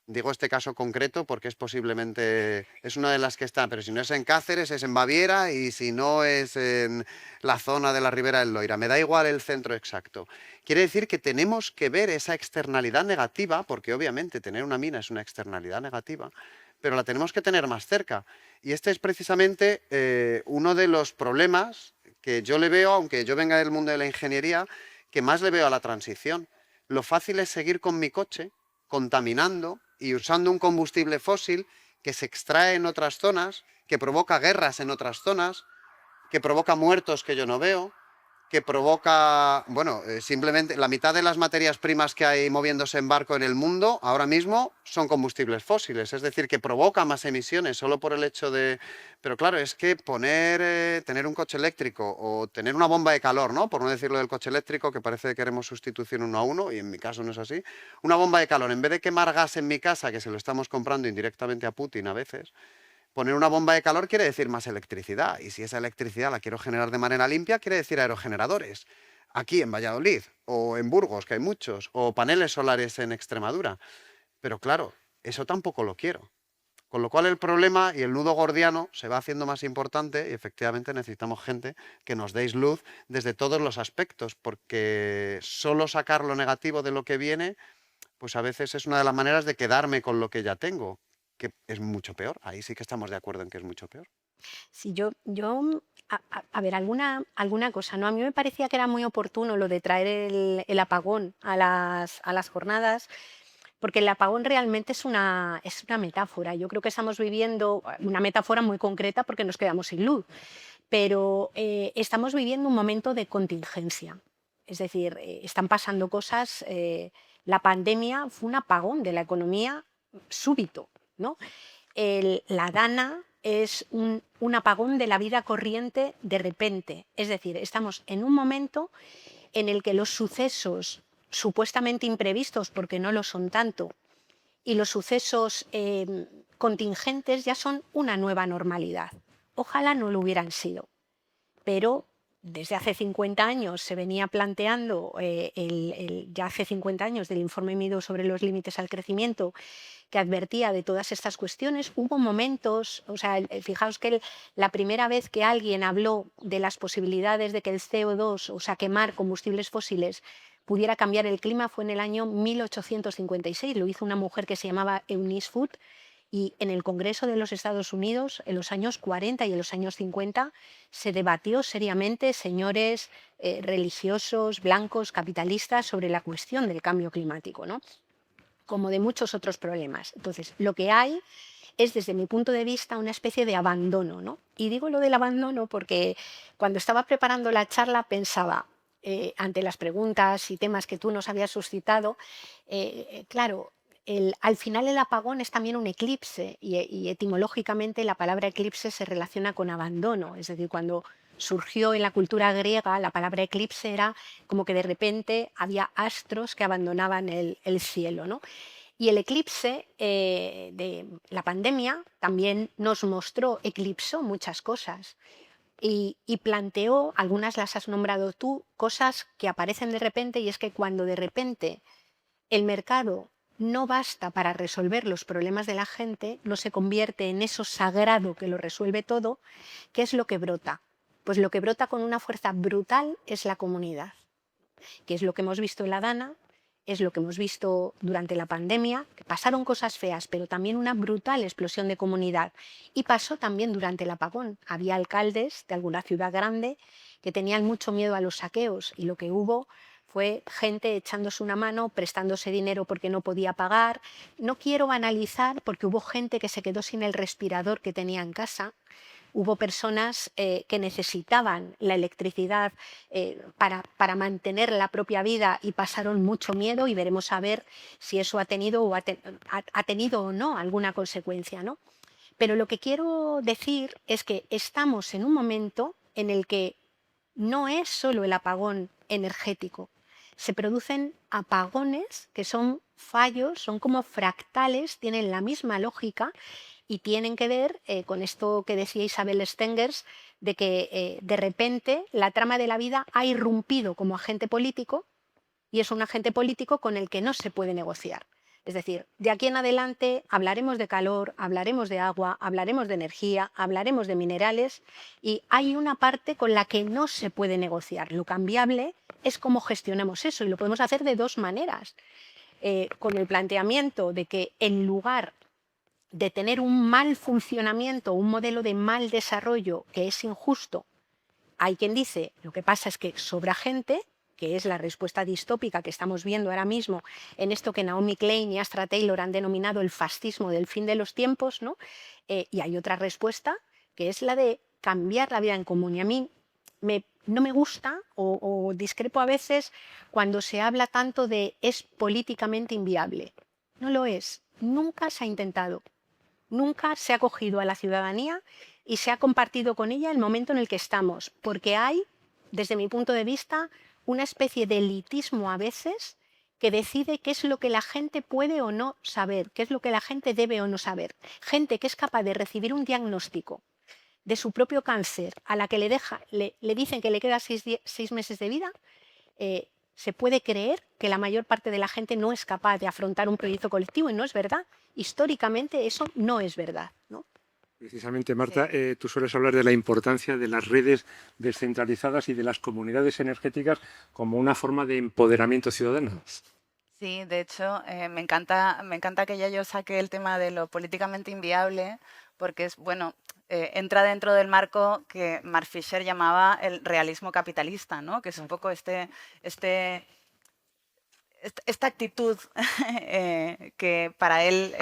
Digo este caso concreto porque es una de las que está, pero si no es en Cáceres, es en Baviera, y si no es en la zona de la Ribera del Loira. Me da igual el centro exacto. Quiere decir que tenemos que ver esa externalidad negativa, porque obviamente tener una mina es una externalidad negativa, pero la tenemos que tener más cerca. Y este es precisamente uno de los problemas que yo le veo, aunque yo venga del mundo de la ingeniería, que más le veo a la transición. Lo fácil es seguir con mi coche, contaminando y usando un combustible fósil que se extrae en otras zonas, que provoca guerras en otras zonas, que provoca muertos que yo no veo, que provoca, bueno, simplemente la mitad de las materias primas que hay moviéndose en barco en el mundo ahora mismo son combustibles fósiles, es decir, que provoca más emisiones solo por el hecho de... Pero claro, es que tener un coche eléctrico o tener una bomba de calor, ¿no? Por no decirlo del coche eléctrico, que parece que queremos sustitución 1 a 1, y en mi caso no es así. Una bomba de calor, en vez de quemar gas en mi casa, que se lo estamos comprando indirectamente a Putin a veces, poner una bomba de calor quiere decir más electricidad, y si esa electricidad la quiero generar de manera limpia, quiere decir aerogeneradores. Aquí en Valladolid, o en Burgos, que hay muchos, o paneles solares en Extremadura. Pero claro, eso tampoco lo quiero. Con lo cual el problema y el nudo gordiano se va haciendo más importante, y efectivamente necesitamos gente que nos deis luz desde todos los aspectos, porque solo sacar lo negativo de lo que viene, pues a veces es una de las maneras de quedarme con lo que ya tengo, que es mucho peor. Ahí sí que estamos de acuerdo en que es mucho peor. Sí, a ver, alguna cosa, ¿no? A mí me parecía que era muy oportuno lo de traer el apagón a las jornadas, porque el apagón realmente es una metáfora. Yo creo que estamos viviendo una metáfora muy concreta porque nos quedamos sin luz, pero estamos viviendo un momento de contingencia. Es decir, están pasando cosas. La pandemia fue un apagón de la economía súbito, ¿no? La dana es un apagón de la vida corriente de repente. Es decir, estamos en un momento en el que los sucesos supuestamente imprevistos, porque no lo son tanto, y los sucesos contingentes ya son una nueva normalidad. Ojalá no lo hubieran sido, pero desde hace 50 años se venía planteando, ya hace 50 años, del informe Meadows sobre los límites al crecimiento, que advertía de todas estas cuestiones. Hubo momentos, o sea, fijaos que la primera vez que alguien habló de las posibilidades de que el CO2, o sea, quemar combustibles fósiles, pudiera cambiar el clima fue en el año 1856. Lo hizo una mujer que se llamaba Eunice Foote, y en el Congreso de los Estados Unidos, en los años 40 y en los años 50, se debatió seriamente, señores religiosos, blancos, capitalistas, sobre la cuestión del cambio climático, ¿no? Como de muchos otros problemas. Entonces, lo que hay es, desde mi punto de vista, una especie de abandono, ¿no? Y digo lo del abandono porque cuando estaba preparando la charla pensaba, ante las preguntas y temas que tú nos habías suscitado, claro, al final el apagón es también un eclipse, y etimológicamente la palabra eclipse se relaciona con abandono. Es decir, cuando surgió en la cultura griega, la palabra eclipse era como que de repente había astros que abandonaban el cielo, ¿no? Y el eclipse de la pandemia también nos mostró, eclipsó muchas cosas y planteó, algunas las has nombrado tú, cosas que aparecen de repente, y es que cuando de repente el mercado no basta para resolver los problemas de la gente, no se convierte en eso sagrado que lo resuelve todo, ¿qué es lo que brota? Pues lo que brota con una fuerza brutal es la comunidad. que es lo que hemos visto en la Dana, es lo que hemos visto durante la pandemia, que pasaron cosas feas, pero también una brutal explosión de comunidad. Y pasó también durante el apagón. Había alcaldes de alguna ciudad grande que tenían mucho miedo a los saqueos y lo que hubo fue gente echándose una mano, prestándose dinero porque no podía pagar. No quiero banalizar porque hubo gente que se quedó sin el respirador que tenía en casa. Hubo personas que necesitaban la electricidad para mantener la propia vida y pasaron mucho miedo y veremos a ver si eso ha tenido o no alguna consecuencia, ¿no? Pero lo que quiero decir es que estamos en un momento en el que no es solo el apagón energético, se producen apagones que son fallos, son como fractales, tienen la misma lógica y tienen que ver con esto que decía Isabel Stengers, de que de repente la trama de la vida ha irrumpido como agente político y es un agente político con el que no se puede negociar. Es decir, de aquí en adelante hablaremos de calor, hablaremos de agua, hablaremos de energía, hablaremos de minerales y hay una parte con la que no se puede negociar. Lo cambiable es cómo gestionamos eso y lo podemos hacer de dos maneras. Con el planteamiento de que en lugar de tener un mal funcionamiento, un modelo de mal desarrollo que es injusto, hay quien dice, lo que pasa es que sobra gente, que es la respuesta distópica que estamos viendo ahora mismo en esto que Naomi Klein y Astra Taylor han denominado el fascismo del fin de los tiempos, ¿no? Y hay otra respuesta, que es la de cambiar la vida en común. Y a mí no me gusta o discrepo a veces cuando se habla tanto de es políticamente inviable. No lo es, nunca se ha intentado. Nunca se ha cogido a la ciudadanía y se ha compartido con ella el momento en el que estamos, porque hay, desde mi punto de vista, una especie de elitismo a veces que decide qué es lo que la gente puede o no saber, qué es lo que la gente debe o no saber. Gente que es capaz de recibir un diagnóstico de su propio cáncer a la que le dicen que le queda 6 meses de vida, se puede creer que la mayor parte de la gente no es capaz de afrontar un proyecto colectivo y no es verdad. Históricamente eso no es verdad, ¿no? Precisamente, Marta, tú sueles hablar de la importancia de las redes descentralizadas y de las comunidades energéticas como una forma de empoderamiento ciudadano. Sí, de hecho, me encanta que ya yo saque el tema de lo políticamente inviable, porque es, bueno, entra dentro del marco que Mark Fisher llamaba el realismo capitalista, ¿no? Que es un poco esta actitud que para él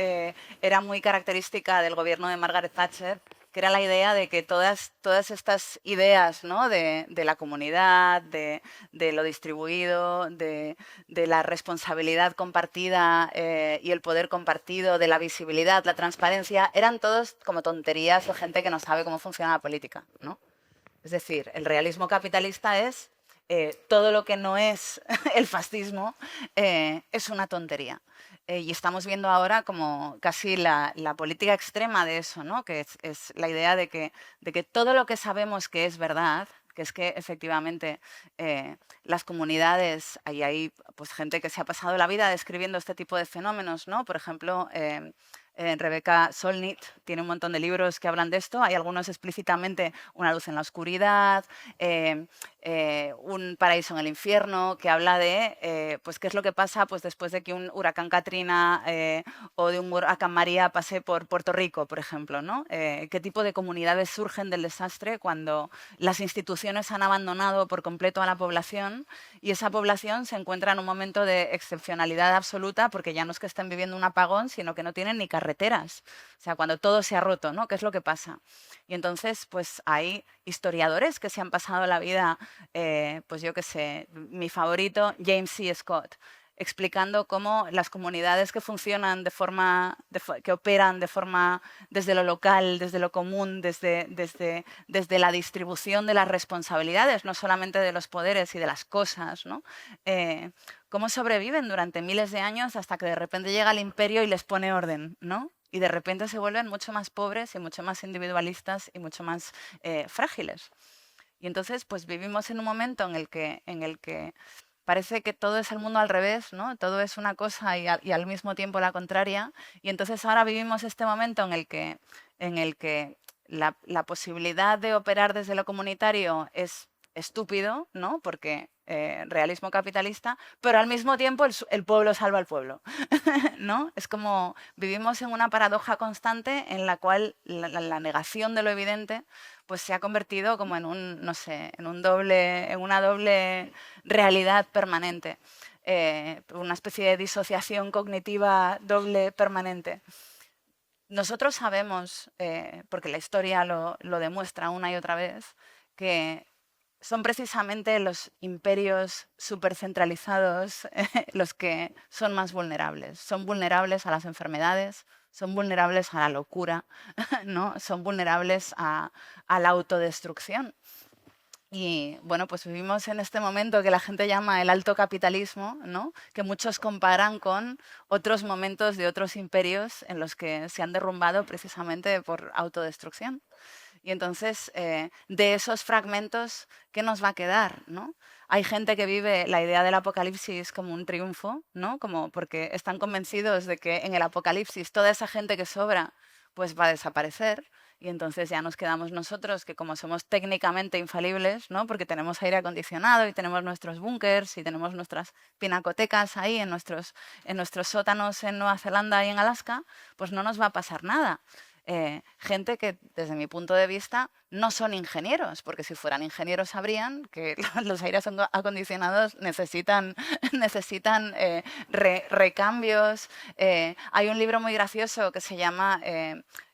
era muy característica del gobierno de Margaret Thatcher, que era la idea de que todas estas ideas, ¿no? de la comunidad, de lo distribuido, de la responsabilidad compartida y el poder compartido, de la visibilidad, la transparencia, eran todos como tonterías de gente que no sabe cómo funciona la política, ¿no? Es decir, el realismo capitalista es todo lo que no es el fascismo es una tontería. Y estamos viendo ahora como casi la política extrema de eso, ¿no? Que es la idea de que todo lo que sabemos que es verdad, que es que efectivamente las comunidades, hay pues, gente que se ha pasado la vida describiendo este tipo de fenómenos, ¿no? Por ejemplo, Rebecca Solnit tiene un montón de libros que hablan de esto. Hay algunos explícitamente Una luz en la oscuridad, Un paraíso en el infierno, que habla de pues, qué es lo que pasa pues, después de que un huracán Katrina o de un huracán María pase por Puerto Rico, por ejemplo, ¿no? Qué tipo de comunidades surgen del desastre cuando las instituciones han abandonado por completo a la población y esa población se encuentra en un momento de excepcionalidad absoluta porque ya no es que estén viviendo un apagón, sino que no tienen ni carreteras. O sea, cuando todo se ha roto, ¿no? ¿Qué es lo que pasa? Y entonces, pues hay historiadores que se han pasado la vida, pues yo qué sé, mi favorito, James C. Scott, explicando cómo las comunidades que funcionan que operan de forma desde lo local, desde lo común, desde la distribución de las responsabilidades, no solamente de los poderes y de las cosas, ¿no? Cómo sobreviven durante miles de años hasta que de repente llega el imperio y les pone orden, ¿no? Y de repente se vuelven mucho más pobres y mucho más individualistas y mucho más frágiles. Y entonces, pues vivimos en un momento en el que parece que todo es el mundo al revés, ¿no? Todo es una cosa y al mismo tiempo la contraria. Y entonces ahora vivimos este momento en el que la posibilidad de operar desde lo comunitario es estúpido, ¿no? Porque realismo capitalista, pero al mismo tiempo el pueblo salva al pueblo, ¿no? Es como vivimos en una paradoja constante en la cual la negación de lo evidente pues se ha convertido como en un, no sé, en una doble realidad permanente, una especie de disociación cognitiva doble permanente. Nosotros sabemos, porque la historia lo demuestra una y otra vez, que son precisamente los imperios supercentralizados los que son más vulnerables. Son vulnerables a las enfermedades, son vulnerables a la locura, ¿no? Son vulnerables a la autodestrucción. Y bueno, pues vivimos en este momento que la gente llama el alto capitalismo, ¿no? Que muchos comparan con otros momentos de otros imperios en los que se han derrumbado precisamente por autodestrucción. Y entonces, de esos fragmentos, ¿qué nos va a quedar? ¿No? Hay gente que vive la idea del apocalipsis como un triunfo, ¿no? Como porque están convencidos de que en el apocalipsis toda esa gente que sobra pues va a desaparecer. Y entonces ya nos quedamos nosotros, que como somos técnicamente infalibles, ¿no? Porque tenemos aire acondicionado y tenemos nuestros búnkers y tenemos nuestras pinacotecas ahí en nuestros sótanos en Nueva Zelanda y en Alaska, pues no nos va a pasar nada. Gente que, desde mi punto de vista, no son ingenieros, porque si fueran ingenieros sabrían que los aires acondicionados necesitan recambios. Hay un libro muy gracioso que se llama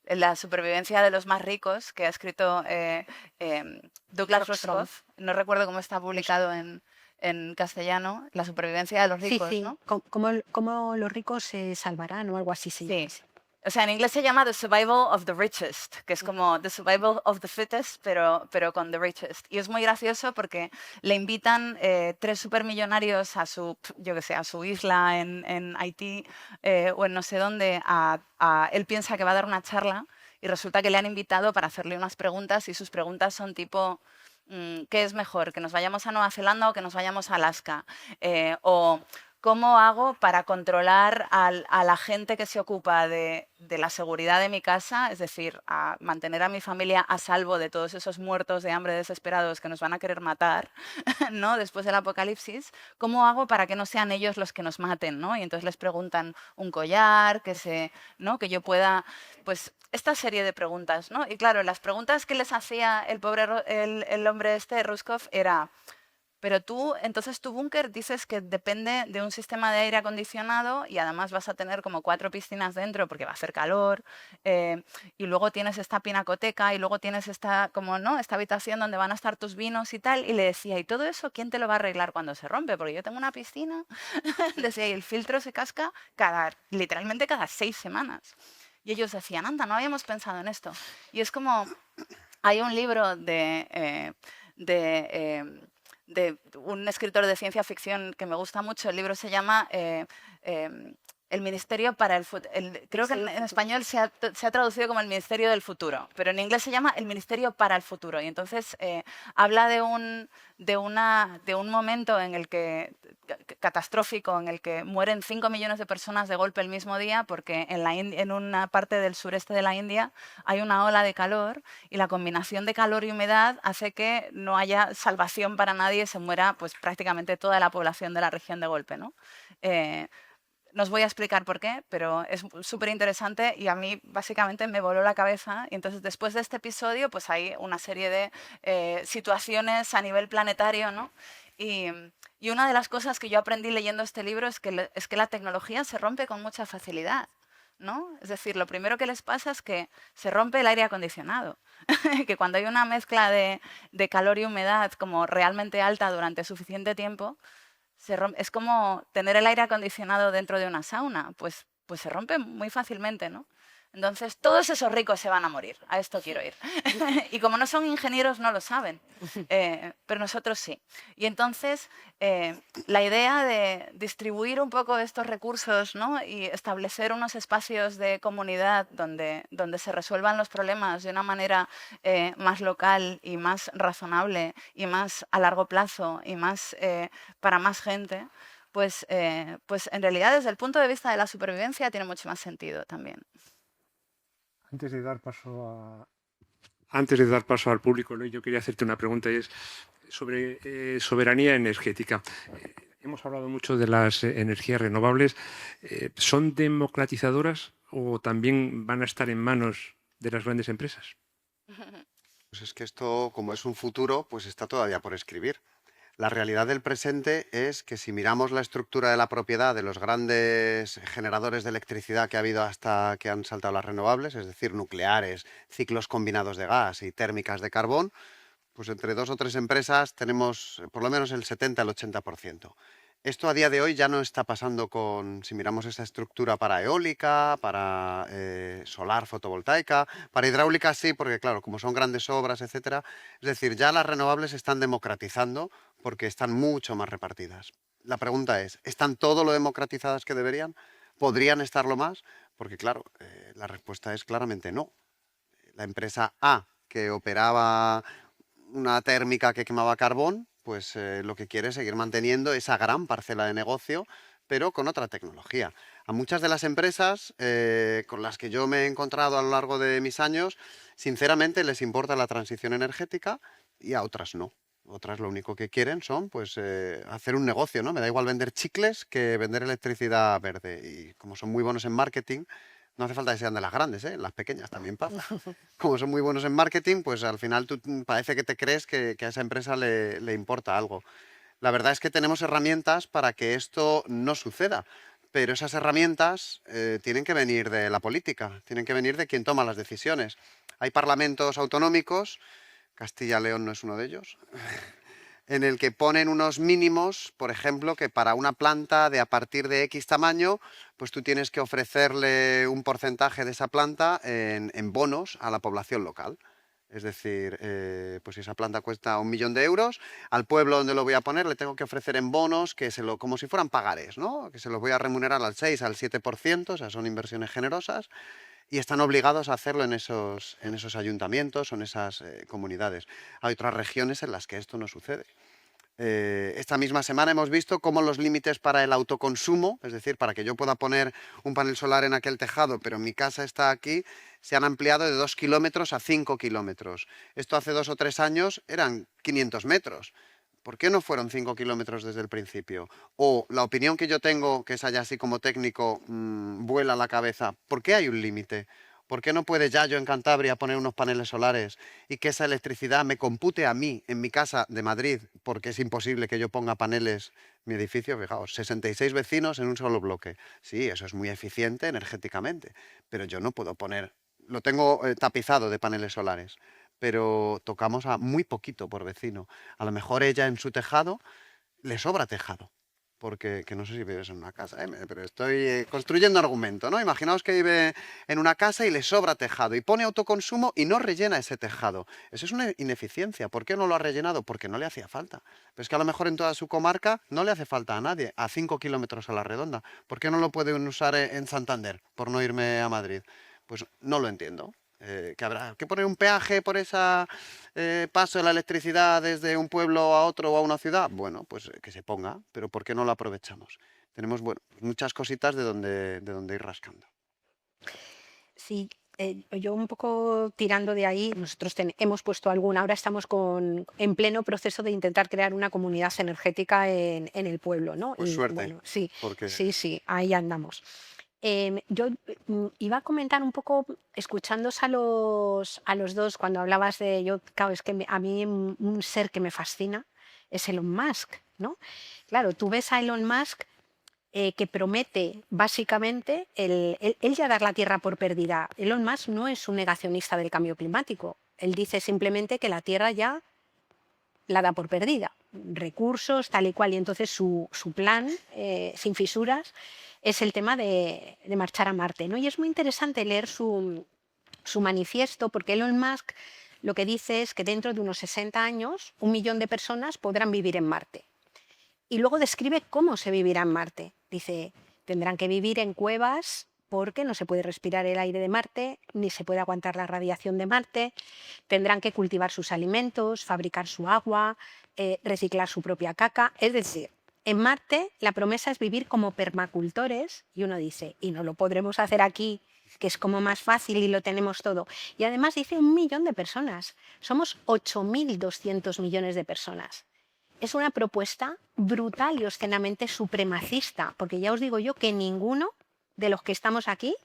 La supervivencia de los más ricos, que ha escrito Douglas Rushkoff. No recuerdo cómo está publicado en castellano, La supervivencia de los ricos, Sí, sí, ¿no? cómo los ricos se salvarán o algo así se llama. Sí. O sea, en inglés se llama The Survival of the Richest, que es como The Survival of the Fittest, pero con The Richest. Y es muy gracioso porque le invitan 3 supermillonarios a su, yo qué sé, a su isla en Haití o en no sé dónde. Él piensa que va a dar una charla y resulta que le han invitado para hacerle unas preguntas y sus preguntas son tipo, ¿qué es mejor? ¿Que nos vayamos a Nueva Zelanda o que nos vayamos a Alaska? O ¿cómo hago para controlar a la gente que se ocupa de la seguridad de mi casa? Es decir, a mantener a mi familia a salvo de todos esos muertos de hambre desesperados que nos van a querer matar, ¿no? Después del apocalipsis. ¿Cómo hago para que no sean ellos los que nos maten, ¿no? Y entonces les preguntan un collar, ¿no? Que yo pueda, pues, esta serie de preguntas, ¿no? Y claro, las preguntas que les hacía el hombre este, Rushkoff, era... Pero tú, entonces tu búnker dices que depende de un sistema de aire acondicionado y además vas a tener como 4 piscinas dentro porque va a hacer calor y luego tienes esta pinacoteca y luego tienes esta habitación donde van a estar tus vinos y tal. Y le decía, ¿y todo eso quién te lo va a arreglar cuando se rompe? Porque yo tengo una piscina, decía, y el filtro se casca literalmente cada 6 semanas. Y ellos decían, anda, no habíamos pensado en esto. Y es como, hay un libro de un escritor de ciencia ficción que me gusta mucho. El libro se llama El Ministerio para el Futuro. Creo que en español se ha traducido como el Ministerio del Futuro, pero en inglés se llama el Ministerio para el Futuro. Y entonces habla de un momento en el que catastrófico en el que mueren 5 millones de personas de golpe el mismo día porque en una parte del sureste de la India hay una ola de calor y la combinación de calor y humedad hace que no haya salvación para nadie y se muera pues prácticamente toda la población de la región de golpe, ¿no? No os voy a explicar por qué, pero es súper interesante y a mí básicamente me voló la cabeza. Y entonces después de este episodio pues hay una serie de situaciones a nivel planetario, ¿no? Y una de las cosas que yo aprendí leyendo este libro es que la tecnología se rompe con mucha facilidad, ¿no? Es decir, lo primero que les pasa es que se rompe el aire acondicionado, que cuando hay una mezcla de calor y humedad como realmente alta durante suficiente tiempo, es como tener el aire acondicionado dentro de una sauna, pues se rompe muy fácilmente, ¿no? Entonces, todos esos ricos se van a morir, a esto quiero ir. Y como no son ingenieros, no lo saben, pero nosotros sí. Y entonces, la idea de distribuir un poco estos recursos, ¿no? Y establecer unos espacios de comunidad donde se resuelvan los problemas de una manera más local y más razonable y más a largo plazo y más para más gente, pues en realidad desde el punto de vista de la supervivencia tiene mucho más sentido también. Antes de dar paso al público, Eloy, yo quería hacerte una pregunta y es, sobre soberanía energética. Hemos hablado mucho de las energías renovables. ¿Son democratizadoras o también van a estar en manos de las grandes empresas? Pues es que esto, como es un futuro, pues está todavía por escribir. La realidad del presente es que si miramos la estructura de la propiedad de los grandes generadores de electricidad que ha habido hasta que han saltado las renovables, es decir, nucleares, ciclos combinados de gas y térmicas de carbón, pues entre 2 o 3 empresas tenemos por lo menos el 70 al 80%. Esto a día de hoy ya no está pasando si miramos esa estructura para eólica, para solar fotovoltaica, para hidráulica sí, porque claro, como son grandes obras, etcétera, es decir, ya las renovables se están democratizando porque están mucho más repartidas. La pregunta es, ¿están todo lo democratizadas que deberían? ¿Podrían estarlo más? Porque claro, la respuesta es claramente no. La empresa A, que operaba una térmica que quemaba carbón, pues lo que quiere es seguir manteniendo esa gran parcela de negocio, pero con otra tecnología. A muchas de las empresas con las que yo me he encontrado a lo largo de mis años, sinceramente les importa la transición energética y a otras no. Otras lo único que quieren son pues hacer un negocio, ¿no? Me da igual vender chicles que vender electricidad verde. Y como son muy buenos en marketing, no hace falta que sean de las grandes, ¿eh? Las pequeñas también pasa. Como son muy buenos en marketing, pues al final tú parece que te crees que a esa empresa le importa algo. La verdad es que tenemos herramientas para que esto no suceda, pero esas herramientas tienen que venir de la política, tienen que venir de quien toma las decisiones. Hay parlamentos autonómicos, Castilla y León no es uno de ellos, en el que ponen unos mínimos, por ejemplo, que para una planta de a partir de X tamaño, pues tú tienes que ofrecerle un porcentaje de esa planta en bonos a la población local. Es decir, pues si esa planta cuesta 1 millón de euros, al pueblo donde lo voy a poner le tengo que ofrecer en bonos como si fueran pagares, ¿no? Que se los voy a remunerar al 6, al 7%, o sea, son inversiones generosas, y están obligados a hacerlo en esos ayuntamientos o en esas comunidades. Hay otras regiones en las que esto no sucede. Esta misma semana hemos visto cómo los límites para el autoconsumo, es decir, para que yo pueda poner un panel solar en aquel tejado, pero mi casa está aquí, se han ampliado de 2 kilómetros a 5 kilómetros. Esto hace 2 o 3 años eran 500 metros. ¿Por qué no fueron 5 kilómetros desde el principio? O la opinión que yo tengo, que es allá así como técnico, vuela la cabeza. ¿Por qué hay un límite? ¿Por qué no puede ya yo en Cantabria poner unos paneles solares y que esa electricidad me compute a mí en mi casa de Madrid? Porque es imposible que yo ponga paneles en mi edificio, fijaos, 66 vecinos en un solo bloque. Sí, eso es muy eficiente energéticamente, pero yo no puedo poner, lo tengo tapizado de paneles solares, pero tocamos a muy poquito por vecino. A lo mejor ella en su tejado le sobra tejado. Porque que no sé si vives en una casa, pero estoy construyendo argumento, ¿no? Imaginaos que vive en una casa y le sobra tejado y pone autoconsumo y no rellena ese tejado. Eso es una ineficiencia. ¿Por qué no lo ha rellenado? Porque no le hacía falta. Pero es que a lo mejor en toda su comarca no le hace falta a nadie, a 5 kilómetros a la redonda. ¿Por qué no lo pueden usar en Santander, por no irme a Madrid? Pues no lo entiendo. Que habrá que poner un peaje por ese paso de la electricidad desde un pueblo a otro o a una ciudad. Bueno, pues que se ponga, pero ¿por qué no lo aprovechamos? Tenemos bueno, muchas cositas de donde ir rascando. Sí, yo un poco tirando de ahí, nosotros hemos puesto alguna, ahora estamos en pleno proceso de intentar crear una comunidad energética en el pueblo, ¿no? Pues Y suerte, bueno, sí, porque sí, ahí andamos. Yo iba a comentar un poco, escuchándos a los dos, cuando hablabas claro, es que a mí un ser que me fascina es Elon Musk, ¿no? Claro, tú ves a Elon Musk que promete básicamente él ya dar la Tierra por perdida. Elon Musk no es un negacionista del cambio climático. Él dice simplemente que la Tierra ya la da por perdida. Recursos, tal y cual. Y entonces su plan, sin fisuras, es el tema de marchar a Marte, ¿no? Y es muy interesante leer su manifiesto, porque Elon Musk lo que dice es que dentro de unos 60 años, 1 millón de personas podrán vivir en Marte. Y luego describe cómo se vivirá en Marte. Dice, tendrán que vivir en cuevas porque no se puede respirar el aire de Marte, ni se puede aguantar la radiación de Marte. Tendrán que cultivar sus alimentos, fabricar su agua, reciclar su propia caca. Es decir, en Marte la promesa es vivir como permacultores y uno dice, ¿y no lo podremos hacer aquí que es como más fácil y lo tenemos todo. Y además dice 1 millón de personas. Somos 8.200 millones de personas. Es una propuesta brutal y obscenamente supremacista, porque ya os digo yo que ninguno de los que estamos aquí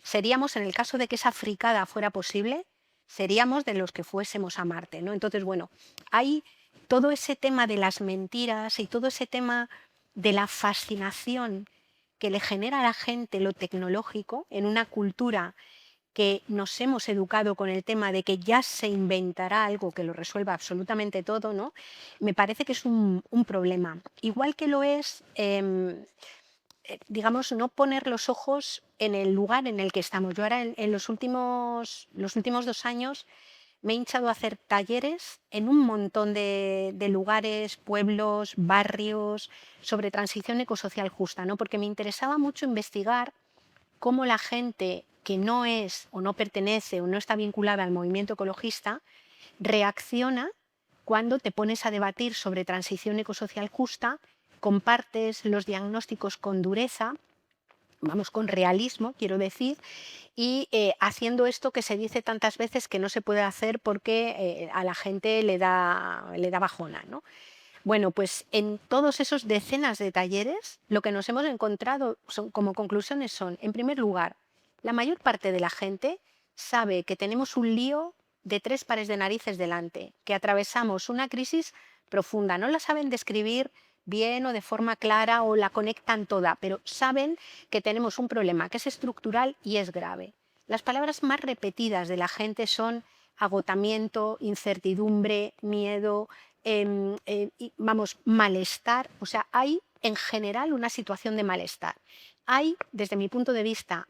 seríamos, en el caso de que esa fricada fuera posible, seríamos de los que fuésemos a Marte, ¿no? Entonces, bueno, hay todo ese tema de las mentiras y todo ese tema de la fascinación que le genera a la gente lo tecnológico en una cultura que nos hemos educado con el tema de que ya se inventará algo que lo resuelva absolutamente todo, ¿no? Me parece que es un problema. Igual que lo es, digamos, no poner los ojos en el lugar en el que estamos. Yo ahora en los últimos 2 años me he hinchado a hacer talleres en un montón de lugares, pueblos, barrios, sobre transición ecosocial justa, ¿no? Porque me interesaba mucho investigar cómo la gente que no es o no pertenece o no está vinculada al movimiento ecologista reacciona cuando te pones a debatir sobre transición ecosocial justa, compartes los diagnósticos con dureza, vamos, con realismo, quiero decir, y haciendo esto que se dice tantas veces que no se puede hacer porque a la gente le da bajona, ¿no? Bueno, pues en todos esos decenas de talleres, lo que nos hemos encontrado como conclusiones son, en primer lugar, la mayor parte de la gente sabe que tenemos un lío de 3 pares de narices delante, que atravesamos una crisis profunda. No la saben describir bien o de forma clara o la conectan toda, pero saben que tenemos un problema que es estructural y es grave. Las palabras más repetidas de la gente son agotamiento, incertidumbre, miedo, vamos, malestar. O sea, hay en general una situación de malestar. Hay, desde mi punto de vista,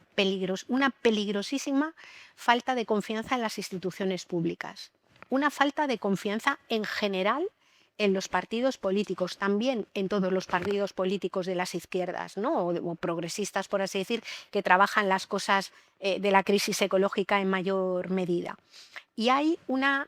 una peligrosísima falta de confianza en las instituciones públicas. Una falta de confianza en general en los partidos políticos, también en todos los partidos políticos de las izquierdas, ¿no? o progresistas, por así decir, que trabajan las cosas de la crisis ecológica en mayor medida. Y hay una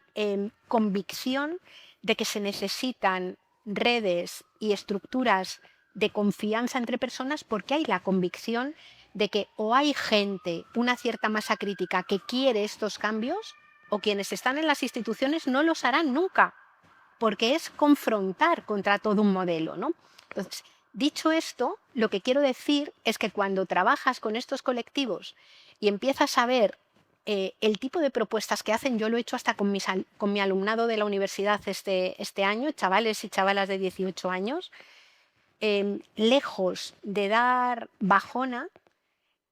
convicción de que se necesitan redes y estructuras de confianza entre personas porque hay la convicción de que o hay gente, una cierta masa crítica que quiere estos cambios o quienes están en las instituciones no los harán nunca, porque es confrontar contra todo un modelo, ¿no? Entonces, dicho esto, lo que quiero decir es que cuando trabajas con estos colectivos y empiezas a ver el tipo de propuestas que hacen, yo lo he hecho hasta con mi alumnado de la universidad este año, chavales y chavalas de 18 años, lejos de dar bajona,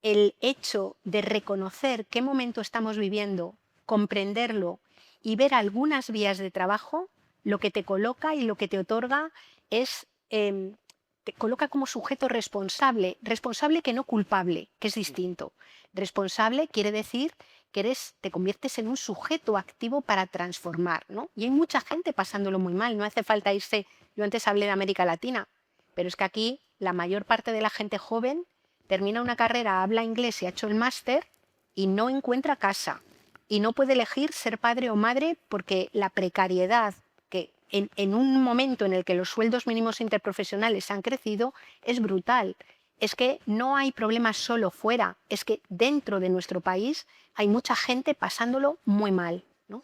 el hecho de reconocer qué momento estamos viviendo, comprenderlo y ver algunas vías de trabajo, lo que te coloca y lo que te otorga es, te coloca como sujeto responsable, responsable que no culpable, que es distinto. Responsable quiere decir que te conviertes en un sujeto activo para transformar, ¿no? Y hay mucha gente pasándolo muy mal, no hace falta irse, yo antes hablé de América Latina, pero es que aquí la mayor parte de la gente joven termina una carrera, habla inglés y ha hecho el máster y no encuentra casa y no puede elegir ser padre o madre porque la precariedad que en un momento en el que los sueldos mínimos interprofesionales han crecido es brutal. Es que no hay problemas solo fuera, es que dentro de nuestro país hay mucha gente pasándolo muy mal, ¿no?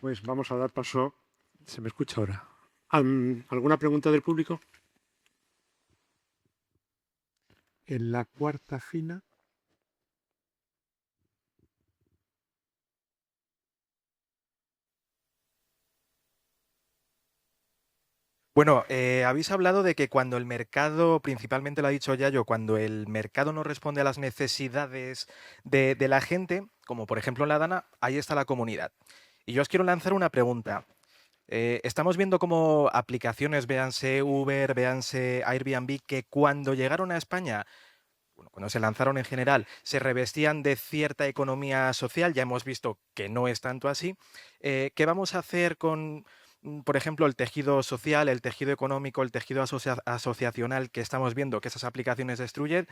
Pues vamos a dar paso, se me escucha ahora. ¿Alguna pregunta del público? En la cuarta fila. Bueno, habéis hablado de que cuando el mercado, principalmente lo ha dicho Yayo, cuando el mercado no responde a las necesidades de la gente, como por ejemplo en la Dana, ahí está la comunidad. Y yo os quiero lanzar una pregunta. Estamos viendo cómo aplicaciones, véanse Uber, véanse Airbnb, que cuando llegaron a España, bueno, cuando se lanzaron en general, se revestían de cierta economía social. Ya hemos visto que no es tanto así. ¿Qué vamos a hacer con, por ejemplo, el tejido social, el tejido económico, el tejido asociacional que estamos viendo que esas aplicaciones destruyen?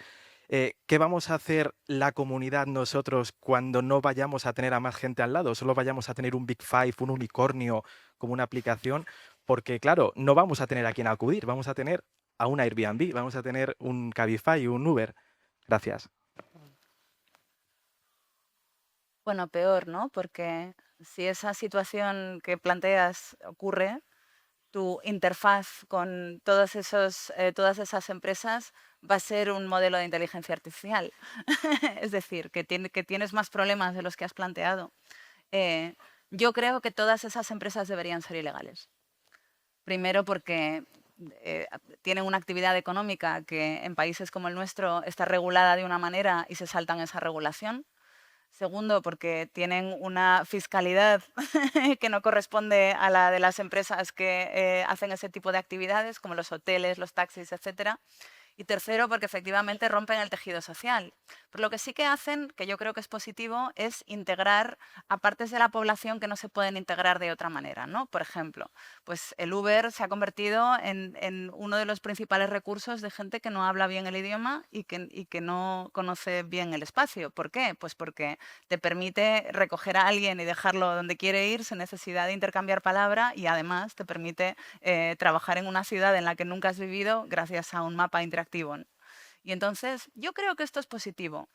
¿Qué vamos a hacer la comunidad nosotros cuando no vayamos a tener a más gente al lado? Solo vayamos a tener un Big Five, un unicornio como una aplicación, porque claro, no vamos a tener a quién acudir, vamos a tener a un Airbnb, vamos a tener un Cabify, un Uber. Gracias. Bueno, peor, ¿no? Porque si esa situación que planteas ocurre, tu interfaz con todas esas empresas va a ser un modelo de inteligencia artificial. Es decir, que tienes más problemas de los que has planteado. Eh, yo creo que todas esas empresas deberían ser ilegales. Primero porque tienen una actividad económica que en países como el nuestro está regulada de una manera y se saltan esa regulación. Segundo, porque tienen una fiscalidad que no corresponde a la de las empresas que hacen ese tipo de actividades, como los hoteles, los taxis, etcétera. Y tercero, porque efectivamente rompen el tejido social. Pero lo que sí que hacen, que yo creo que es positivo, es integrar a partes de la población que no se pueden integrar de otra manera, ¿no? Por ejemplo, pues el Uber se ha convertido en uno de los principales recursos de gente que no habla bien el idioma y que no conoce bien el espacio. ¿Por qué? Pues porque te permite recoger a alguien y dejarlo donde quiere ir sin necesidad de intercambiar palabra y además te permite trabajar en una ciudad en la que nunca has vivido gracias a un mapa interactivo. Y entonces yo creo que esto es positivo.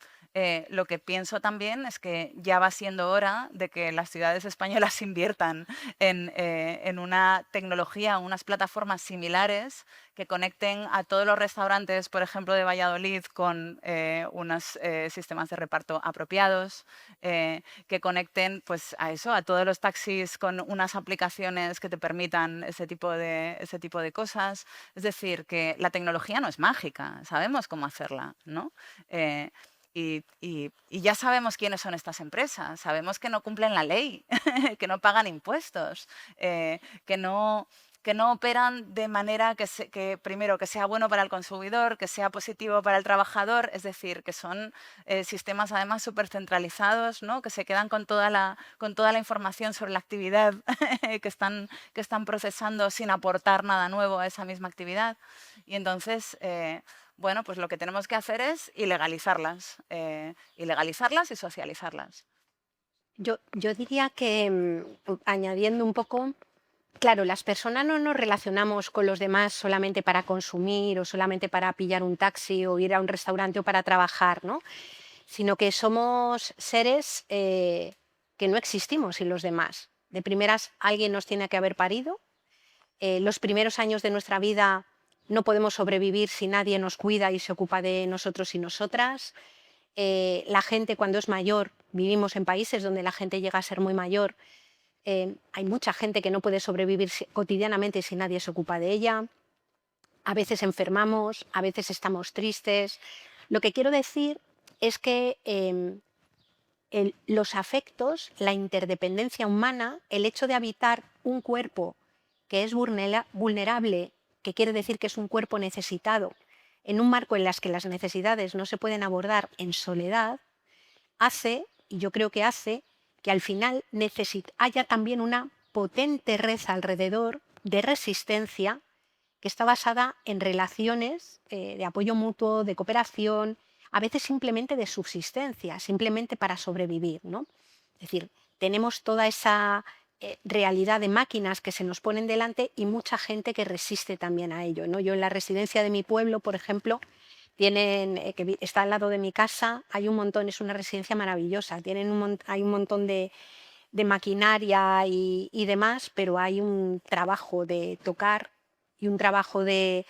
Lo que pienso también es que ya va siendo hora de que las ciudades españolas inviertan en una tecnología, unas plataformas similares que conecten a todos los restaurantes, por ejemplo, de Valladolid con unos sistemas de reparto apropiados, que conecten pues, a eso, a todos los taxis con unas aplicaciones que te permitan ese tipo de cosas. Es decir, que la tecnología no es mágica, sabemos cómo hacerla, ¿no? Y ya sabemos quiénes son estas empresas, sabemos que no cumplen la ley, que no pagan impuestos, que no operan de manera que primero, que sea bueno para el consumidor, que sea positivo para el trabajador, es decir, que son sistemas además súper centralizados, ¿no? Que se quedan con toda la información sobre la actividad que están procesando sin aportar nada nuevo a esa misma actividad. Y entonces, bueno, pues lo que tenemos que hacer es ilegalizarlas y socializarlas. Yo diría que, añadiendo un poco, claro, las personas no nos relacionamos con los demás solamente para consumir o solamente para pillar un taxi o ir a un restaurante o para trabajar, ¿no? Sino que somos seres que no existimos sin los demás. De primeras, alguien nos tiene que haber parido. Los primeros años de nuestra vida no podemos sobrevivir si nadie nos cuida y se ocupa de nosotros y nosotras. La gente cuando es mayor, vivimos en países donde la gente llega a ser muy mayor, hay mucha gente que no puede sobrevivir cotidianamente si nadie se ocupa de ella. A veces enfermamos, a veces estamos tristes. Lo que quiero decir es que los afectos, la interdependencia humana, el hecho de habitar un cuerpo que es vulnerable, que quiere decir que es un cuerpo necesitado, en un marco en las que las necesidades no se pueden abordar en soledad, hace, y yo creo que hace, que al final haya también una potente red alrededor de resistencia que está basada en relaciones de apoyo mutuo, de cooperación, a veces simplemente de subsistencia, simplemente para sobrevivir, ¿no? Es decir, tenemos toda esa realidad de máquinas que se nos ponen delante y mucha gente que resiste también a ello, ¿no? Yo en la residencia de mi pueblo, por ejemplo, que está al lado de mi casa, hay un montón, es una residencia maravillosa, hay un montón de maquinaria y demás, pero hay un trabajo de tocar y un trabajo de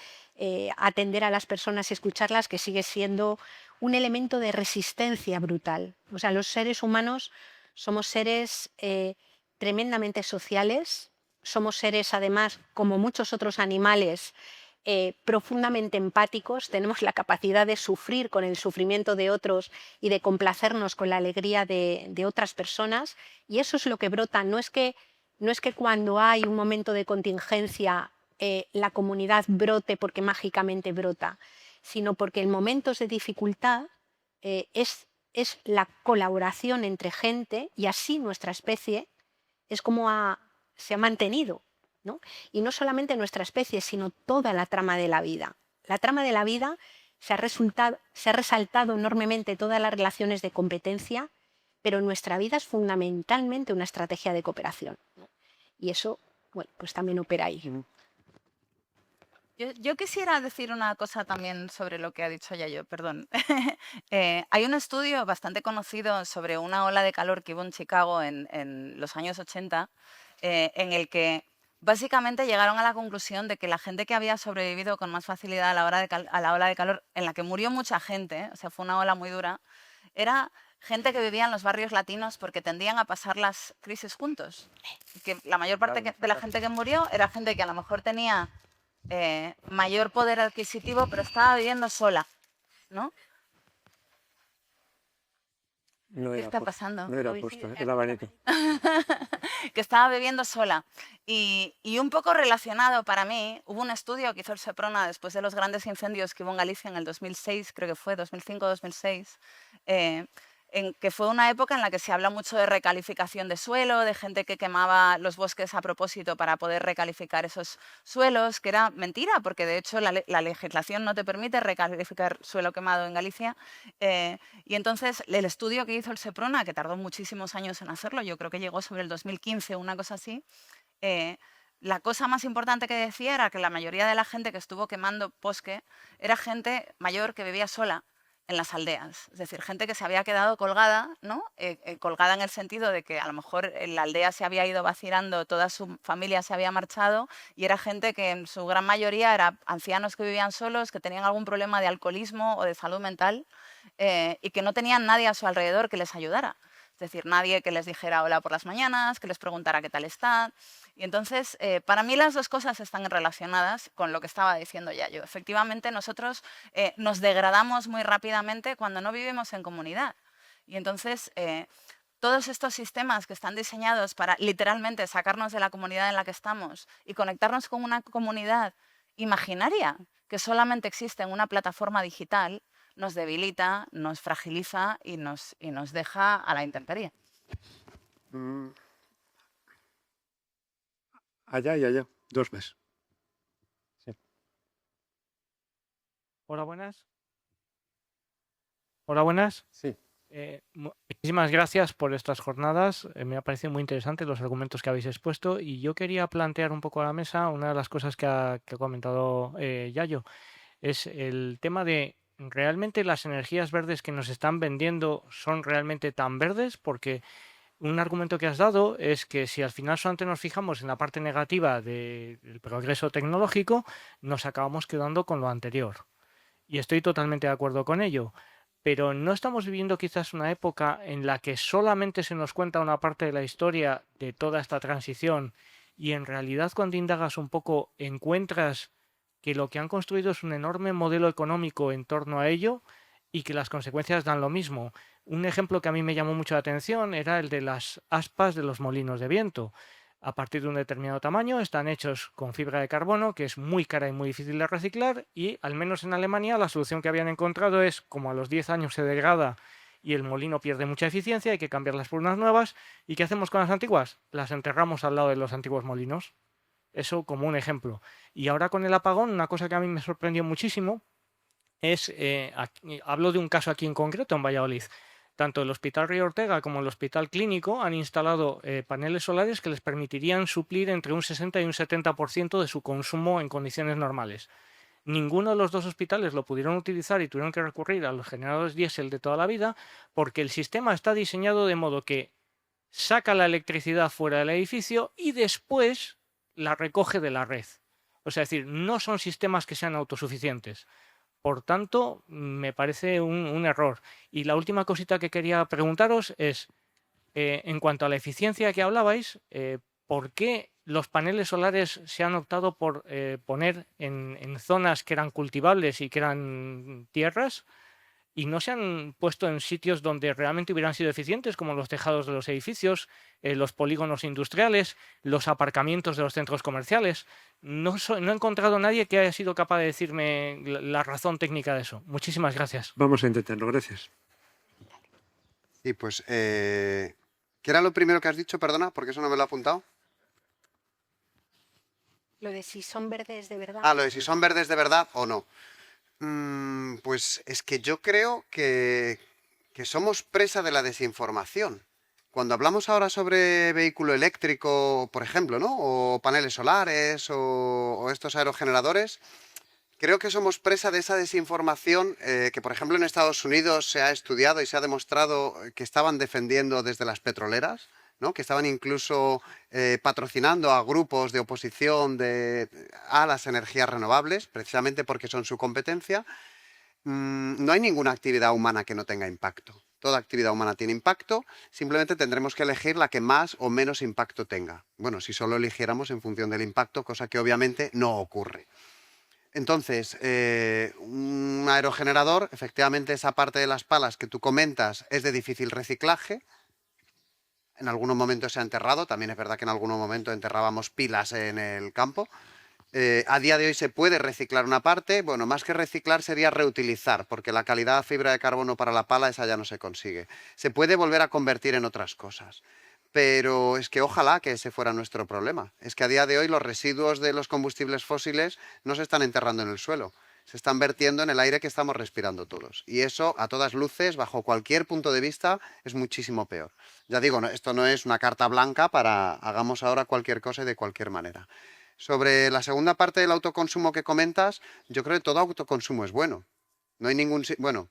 atender a las personas y escucharlas que sigue siendo un elemento de resistencia brutal. O sea, los seres humanos somos seres tremendamente sociales, somos seres además, como muchos otros animales, profundamente empáticos, tenemos la capacidad de sufrir con el sufrimiento de otros y de complacernos con la alegría de otras personas, y eso es lo que brota. No es que cuando hay un momento de contingencia la comunidad brote porque mágicamente brota, sino porque en momentos de dificultad es la colaboración entre gente, y así nuestra especie es como se ha mantenido, ¿no? Y no solamente nuestra especie, sino toda la trama de la vida. La trama de la vida se ha resaltado enormemente todas las relaciones de competencia, pero nuestra vida es fundamentalmente una estrategia de cooperación, ¿no? Y eso, bueno, pues también opera ahí. Yo quisiera decir una cosa también sobre lo que ha dicho Yayo, perdón. Hay un estudio bastante conocido sobre una ola de calor que hubo en Chicago en los años 80, en el que básicamente llegaron a la conclusión de que la gente que había sobrevivido con más facilidad a la ola de calor, en la que murió mucha gente, o sea, fue una ola muy dura, era gente que vivía en los barrios latinos porque tendían a pasar las crisis juntos. Que la mayor parte de la gente que murió era gente que a lo mejor tenía mayor poder adquisitivo, pero estaba viviendo sola, ¿no? No ¿Qué era está post- pasando? No era puesto, el abanico. Que estaba viviendo sola. Y un poco relacionado para mí, hubo un estudio que hizo el Seprona después de los grandes incendios que hubo en Galicia en el 2006, creo que fue 2005-2006, en que fue una época en la que se habla mucho de recalificación de suelo, de gente que quemaba los bosques a propósito para poder recalificar esos suelos, que era mentira, porque de hecho la legislación no te permite recalificar suelo quemado en Galicia. Y entonces el estudio que hizo el Seprona, que tardó muchísimos años en hacerlo, yo creo que llegó sobre el 2015, una cosa así, la cosa más importante que decía era que la mayoría de la gente que estuvo quemando bosque era gente mayor que vivía sola en las aldeas, es decir, gente que se había quedado colgada, ¿no? Colgada en el sentido de que a lo mejor en la aldea se había ido vacilando, toda su familia se había marchado y era gente que en su gran mayoría eran ancianos que vivían solos, que tenían algún problema de alcoholismo o de salud mental y que no tenían nadie a su alrededor que les ayudara. Es decir, nadie que les dijera hola por las mañanas, que les preguntara qué tal están. Y entonces, para mí las dos cosas están relacionadas con lo que estaba diciendo Yayo. Efectivamente, nosotros nos degradamos muy rápidamente cuando no vivimos en comunidad. Y entonces, todos estos sistemas que están diseñados para literalmente sacarnos de la comunidad en la que estamos y conectarnos con una comunidad imaginaria que solamente existe en una plataforma digital, nos debilita, nos fragiliza y nos deja a la intemperie. Mm, Allá y allá, dos más. Sí. Hola, buenas. Hola, buenas. Sí. Muchísimas gracias por estas jornadas. Me ha parecido muy interesante los argumentos que habéis expuesto y yo quería plantear un poco a la mesa una de las cosas que ha comentado Yayo. Es el tema de ¿realmente las energías verdes que nos están vendiendo son realmente tan verdes? Porque un argumento que has dado es que si al final solamente nos fijamos en la parte negativa del progreso tecnológico, nos acabamos quedando con lo anterior. Y estoy totalmente de acuerdo con ello. Pero ¿no estamos viviendo quizás una época en la que solamente se nos cuenta una parte de la historia de toda esta transición y en realidad cuando indagas un poco encuentras que lo que han construido es un enorme modelo económico en torno a ello y que las consecuencias dan lo mismo? Un ejemplo que a mí me llamó mucho la atención era el de las aspas de los molinos de viento. A partir de un determinado tamaño están hechos con fibra de carbono, que es muy cara y muy difícil de reciclar, y al menos en Alemania la solución que habían encontrado es, como a los 10 años se degrada y el molino pierde mucha eficiencia, hay que cambiarlas por unas nuevas. ¿Y qué hacemos con las antiguas? Las enterramos al lado de los antiguos molinos. Eso como un ejemplo. Y ahora con el apagón, una cosa que a mí me sorprendió muchísimo es, hablo de un caso aquí en concreto, en Valladolid. Tanto el Hospital Río Ortega como el Hospital Clínico han instalado paneles solares que les permitirían suplir entre un 60 y un 70% de su consumo en condiciones normales. Ninguno de los dos hospitales lo pudieron utilizar y tuvieron que recurrir a los generadores diésel de toda la vida porque el sistema está diseñado de modo que saca la electricidad fuera del edificio y después la recoge de la red. O sea, es decir, no son sistemas que sean autosuficientes. Por tanto, me parece un error. Y la última cosita que quería preguntaros es, en cuanto a la eficiencia que hablabais, ¿por qué los paneles solares se han optado por poner en zonas que eran cultivables y que eran tierras y no se han puesto en sitios donde realmente hubieran sido eficientes, como los tejados de los edificios, los polígonos industriales, los aparcamientos de los centros comerciales? No he encontrado a nadie que haya sido capaz de decirme la razón técnica de eso. Muchísimas gracias. Vamos a intentarlo, gracias. Y pues, ¿qué era lo primero que has dicho? Perdona, porque eso no me lo he apuntado. Lo de si son verdes de verdad. Ah, lo de si son verdes de verdad o no. Pues es que yo creo que somos presa de la desinformación. cuando hablamos ahora sobre vehículo eléctrico, por ejemplo, ¿no? O paneles solares o estos aerogeneradores, creo que somos presa de esa desinformación que, por ejemplo, en Estados Unidos se ha estudiado y se ha demostrado que estaban defendiendo desde las petroleras, ¿no? Que estaban incluso patrocinando a grupos de oposición a las energías renovables, precisamente porque son su competencia. No hay ninguna actividad humana que no tenga impacto. Toda actividad humana tiene impacto, simplemente tendremos que elegir la que más o menos impacto tenga. Bueno, si solo eligiéramos en función del impacto, cosa que obviamente no ocurre. Entonces, un aerogenerador, efectivamente esa parte de las palas que tú comentas es de difícil reciclaje. En algunos momentos se ha enterrado, también es verdad que en algunos momentos enterrábamos pilas en el campo. A día de hoy se puede reciclar una parte, bueno, más que reciclar sería reutilizar, porque la calidad de fibra de carbono para la pala esa ya no se consigue. Se puede volver a convertir en otras cosas. Pero es que ojalá que ese fuera nuestro problema. Es que a día de hoy los residuos de los combustibles fósiles no se están enterrando en el suelo, se están vertiendo en el aire que estamos respirando todos. Y eso, a todas luces, bajo cualquier punto de vista, es muchísimo peor. Ya digo, esto no es una carta blanca para hagamos ahora cualquier cosa y de cualquier manera. Sobre la segunda parte del autoconsumo que comentas, yo creo que todo autoconsumo es bueno. No hay ningún... Bueno,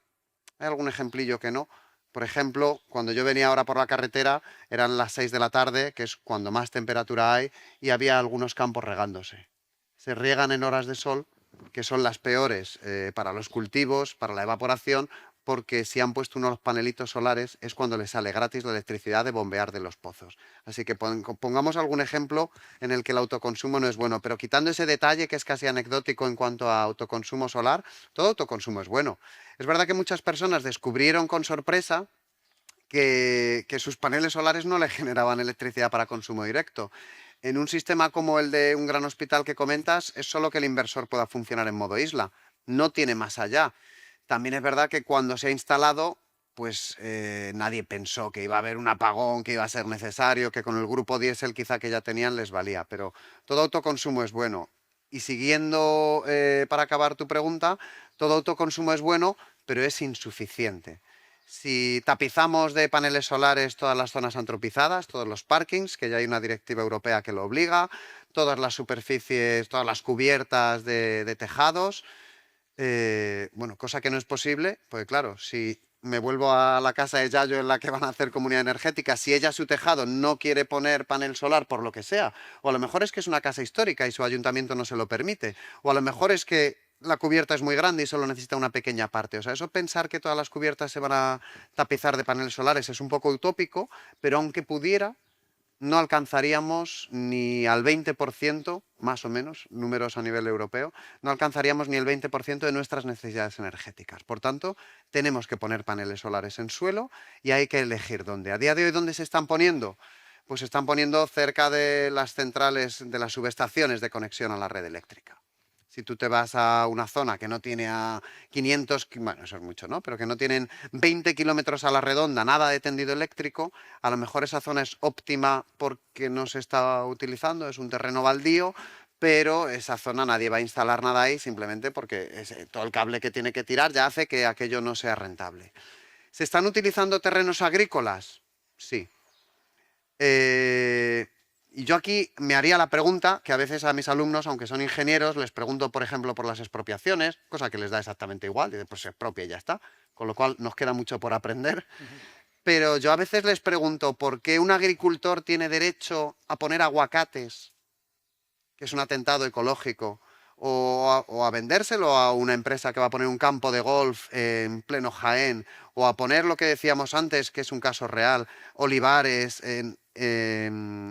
hay algún ejemplillo que no. Por ejemplo, cuando yo venía ahora por la carretera, eran las 6 de la tarde, que es cuando más temperatura hay, y había algunos campos regándose. Se riegan en horas de sol, que son las peores para los cultivos, para la evaporación, porque si han puesto unos panelitos solares es cuando les sale gratis la electricidad de bombear de los pozos. Así que pongamos algún ejemplo en el que el autoconsumo no es bueno, pero quitando ese detalle que es casi anecdótico en cuanto a autoconsumo solar, todo autoconsumo es bueno. Es verdad que muchas personas descubrieron con sorpresa que sus paneles solares no le generaban electricidad para consumo directo. En un sistema como el de un gran hospital que comentas, es solo que el inversor pueda funcionar en modo isla, no tiene más allá. También es verdad que cuando se ha instalado, pues nadie pensó que iba a haber un apagón, que iba a ser necesario, que con el grupo diésel quizá que ya tenían les valía, pero todo autoconsumo es bueno. Y siguiendo, para acabar tu pregunta, todo autoconsumo es bueno, pero es insuficiente. Si tapizamos de paneles solares todas las zonas antropizadas, todos los parkings, que ya hay una directiva europea que lo obliga, todas las superficies, todas las cubiertas de tejados, bueno, cosa que no es posible, porque claro, si me vuelvo a la casa de Yayo en la que van a hacer comunidad energética, si ella su tejado no quiere poner panel solar por lo que sea, o a lo mejor es que es una casa histórica y su ayuntamiento no se lo permite, o a lo mejor es que la cubierta es muy grande y solo necesita una pequeña parte. O sea, eso pensar que todas las cubiertas se van a tapizar de paneles solares es un poco utópico, pero aunque pudiera, no alcanzaríamos ni al 20%, más o menos, números a nivel europeo, no alcanzaríamos ni el 20% de nuestras necesidades energéticas. Por tanto, tenemos que poner paneles solares en suelo y hay que elegir dónde. A día de hoy, ¿dónde se están poniendo? Pues se están poniendo cerca de las centrales, de las subestaciones de conexión a la red eléctrica. Si tú te vas a una zona que no tiene a 500, bueno, eso es mucho, ¿no? Pero que no tienen 20 kilómetros a la redonda, nada de tendido eléctrico, a lo mejor esa zona es óptima porque no se está utilizando, es un terreno baldío, pero esa zona nadie va a instalar nada ahí simplemente porque todo el cable que tiene que tirar ya hace que aquello no sea rentable. ¿Se están utilizando terrenos agrícolas? Sí. Y yo aquí me haría la pregunta que a veces a mis alumnos, aunque son ingenieros, les pregunto, por ejemplo, por las expropiaciones, cosa que les da exactamente igual, y pues se expropia y ya está, con lo cual nos queda mucho por aprender. Pero yo a veces les pregunto, ¿por qué un agricultor tiene derecho a poner aguacates, que es un atentado ecológico, o a vendérselo a una empresa que va a poner un campo de golf en pleno Jaén, o a poner lo que decíamos antes, que es un caso real, olivares en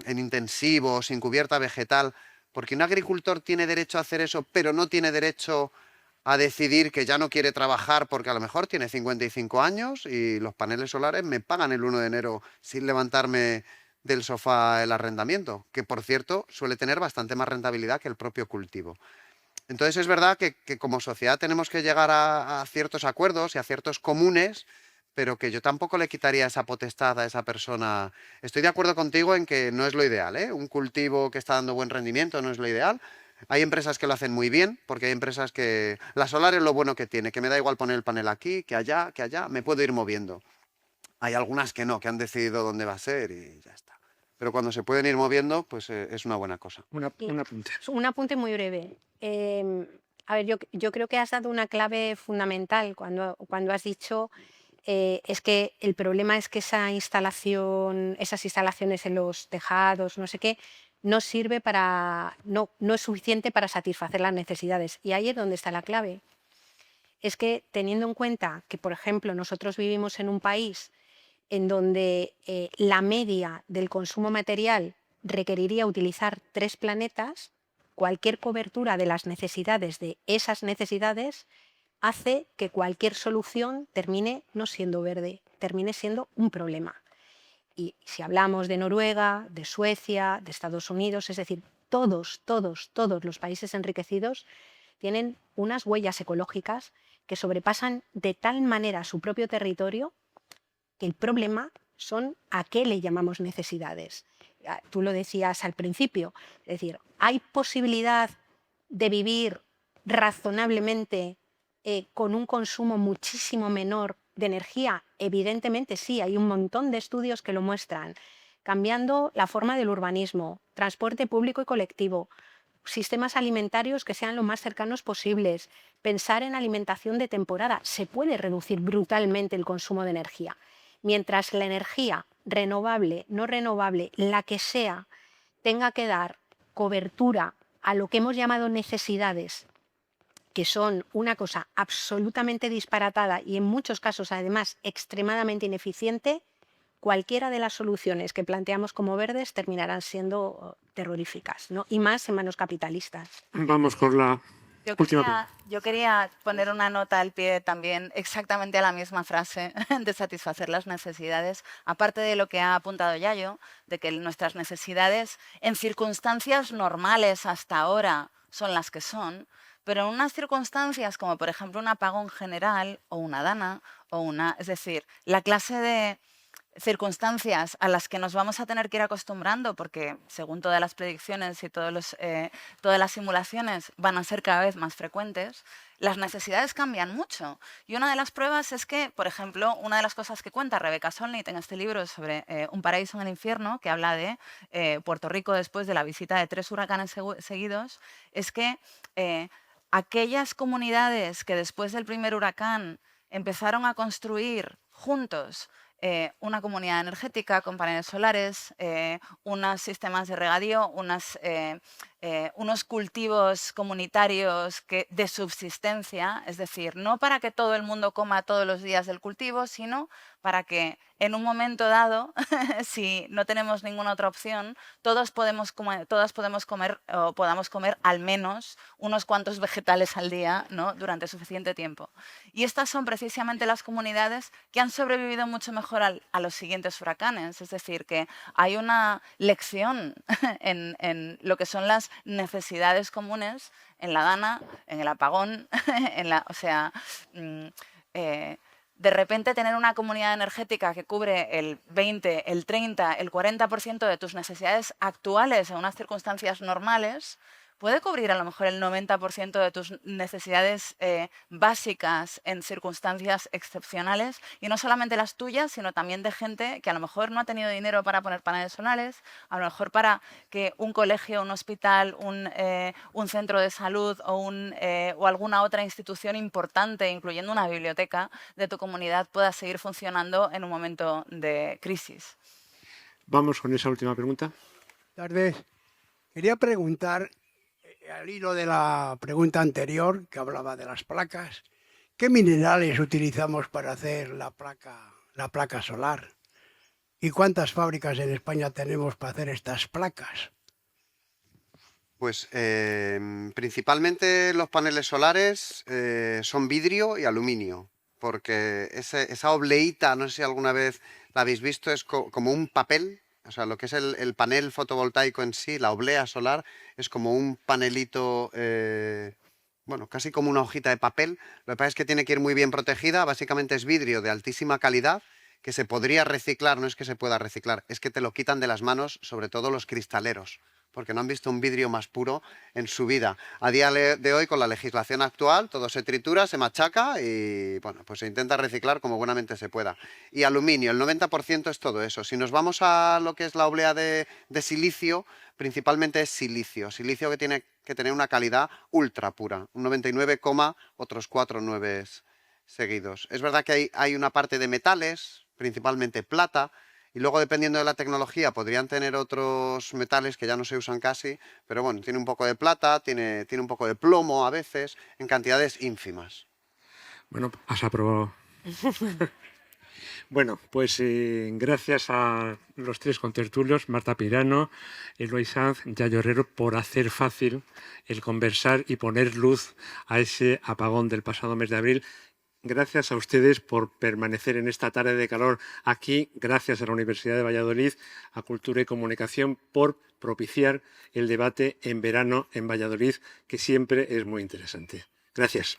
intensivo, sin cubierta vegetal? Porque un agricultor tiene derecho a hacer eso, pero no tiene derecho a decidir que ya no quiere trabajar porque a lo mejor tiene 55 años y los paneles solares me pagan el 1 de enero sin levantarme del sofá el arrendamiento, que por cierto suele tener bastante más rentabilidad que el propio cultivo. Entonces es verdad que como sociedad tenemos que llegar a ciertos acuerdos y a ciertos comunes, pero que yo tampoco le quitaría esa potestad a esa persona. Estoy de acuerdo contigo en que no es lo ideal, ¿eh? Un cultivo que está dando buen rendimiento no es lo ideal. Hay empresas que lo hacen muy bien, porque hay empresas que... La solar es lo bueno que tiene, que me da igual poner el panel aquí, que allá, me puedo ir moviendo. Hay algunas que no, que han decidido dónde va a ser y ya está. Pero cuando se pueden ir moviendo, pues es una buena cosa. Un apunte. Un apunte muy breve. A ver, yo creo que has dado una clave fundamental cuando has dicho es que el problema es que esas instalaciones en los tejados, no sé qué, no es suficiente para satisfacer las necesidades. Y ahí es donde está la clave. Es que teniendo en cuenta que, por ejemplo, nosotros vivimos en un país en donde la media del consumo material requeriría utilizar 3 planetas, cualquier cobertura de las necesidades de esas necesidades hace que cualquier solución termine no siendo verde, termine siendo un problema. Y si hablamos de Noruega, de Suecia, de Estados Unidos, es decir, todos los países enriquecidos tienen unas huellas ecológicas que sobrepasan de tal manera su propio territorio que el problema son a qué le llamamos necesidades. Tú lo decías al principio, es decir, ¿hay posibilidad de vivir razonablemente con un consumo muchísimo menor de energía? Evidentemente sí, hay un montón de estudios que lo muestran. Cambiando la forma del urbanismo, transporte público y colectivo, sistemas alimentarios que sean lo más cercanos posibles, pensar en alimentación de temporada, se puede reducir brutalmente el consumo de energía. Mientras la energía renovable, no renovable, la que sea, tenga que dar cobertura a lo que hemos llamado necesidades, que son una cosa absolutamente disparatada y en muchos casos además extremadamente ineficiente, cualquiera de las soluciones que planteamos como verdes terminarán siendo terroríficas, ¿no? Y más en manos capitalistas. Vamos con la última pregunta. Yo quería poner una nota al pie también exactamente a la misma frase de satisfacer las necesidades, aparte de lo que ha apuntado Yayo, de que nuestras necesidades en circunstancias normales hasta ahora son las que son, pero en unas circunstancias como por ejemplo un apagón general o una dana, es decir, la clase de circunstancias a las que nos vamos a tener que ir acostumbrando porque según todas las predicciones y todas las simulaciones van a ser cada vez más frecuentes, las necesidades cambian mucho. Y una de las pruebas es que, por ejemplo, una de las cosas que cuenta Rebecca Solnit en este libro sobre Un paraíso en el infierno, que habla de Puerto Rico después de la visita de 3 huracanes seguidos, es que aquellas comunidades que después del primer huracán empezaron a construir juntos una comunidad energética con paneles solares, unos sistemas de regadío, unos cultivos comunitarios de subsistencia, es decir, no para que todo el mundo coma todos los días del cultivo, sino para que en un momento dado, si no tenemos ninguna otra opción, todas podemos comer o podamos comer al menos unos cuantos vegetales al día, ¿no? Durante suficiente tiempo. Y estas son precisamente las comunidades que han sobrevivido mucho mejor a los siguientes huracanes. Es decir, que hay una lección en lo que son las necesidades comunes en la dana, en el apagón, de repente tener una comunidad energética que cubre el 20, el 30, el 40% de tus necesidades actuales en unas circunstancias normales puede cubrir a lo mejor el 90% de tus necesidades básicas en circunstancias excepcionales, y no solamente las tuyas, sino también de gente que a lo mejor no ha tenido dinero para poner paneles solares, a lo mejor para que un colegio, un hospital, un centro de salud o alguna otra institución importante, incluyendo una biblioteca de tu comunidad, pueda seguir funcionando en un momento de crisis. Vamos con esa última pregunta. Buenas tardes. Quería preguntar, al hilo de la pregunta anterior que hablaba de las placas, ¿qué minerales utilizamos para hacer la placa solar? ¿Y cuántas fábricas en España tenemos para hacer estas placas? Pues principalmente los paneles solares son vidrio y aluminio, porque esa obleíta, no sé si alguna vez la habéis visto, es como un papel. O sea, lo que es el panel fotovoltaico en sí, la oblea solar, es como un panelito, bueno, casi como una hojita de papel. Lo que pasa es que tiene que ir muy bien protegida. Básicamente es vidrio de altísima calidad que se podría reciclar. No es que se pueda reciclar, es que te lo quitan de las manos, sobre todo los cristaleros, porque no han visto un vidrio más puro en su vida. A día de hoy, con la legislación actual, todo se tritura, se machaca y bueno, pues se intenta reciclar como buenamente se pueda. Y aluminio, el 90% es todo eso. Si nos vamos a lo que es la oblea de silicio, principalmente es silicio. Silicio que tiene que tener una calidad ultra pura, un 99, otros 4 nueves seguidos. Es verdad que hay una parte de metales, principalmente plata, y luego dependiendo de la tecnología podrían tener otros metales que ya no se usan casi, pero bueno, tiene un poco de plata, tiene un poco de plomo a veces, en cantidades ínfimas. Bueno, has aprobado. Bueno, pues gracias a los 3 contertulios, Marta Pirano, Eloy Sanz, Yayo Herrero, por hacer fácil el conversar y poner luz a ese apagón del pasado mes de abril. Gracias a ustedes por permanecer en esta tarde de calor aquí. Gracias a la Universidad de Valladolid, a Cultura y Comunicación, por propiciar el debate en verano en Valladolid, que siempre es muy interesante. Gracias.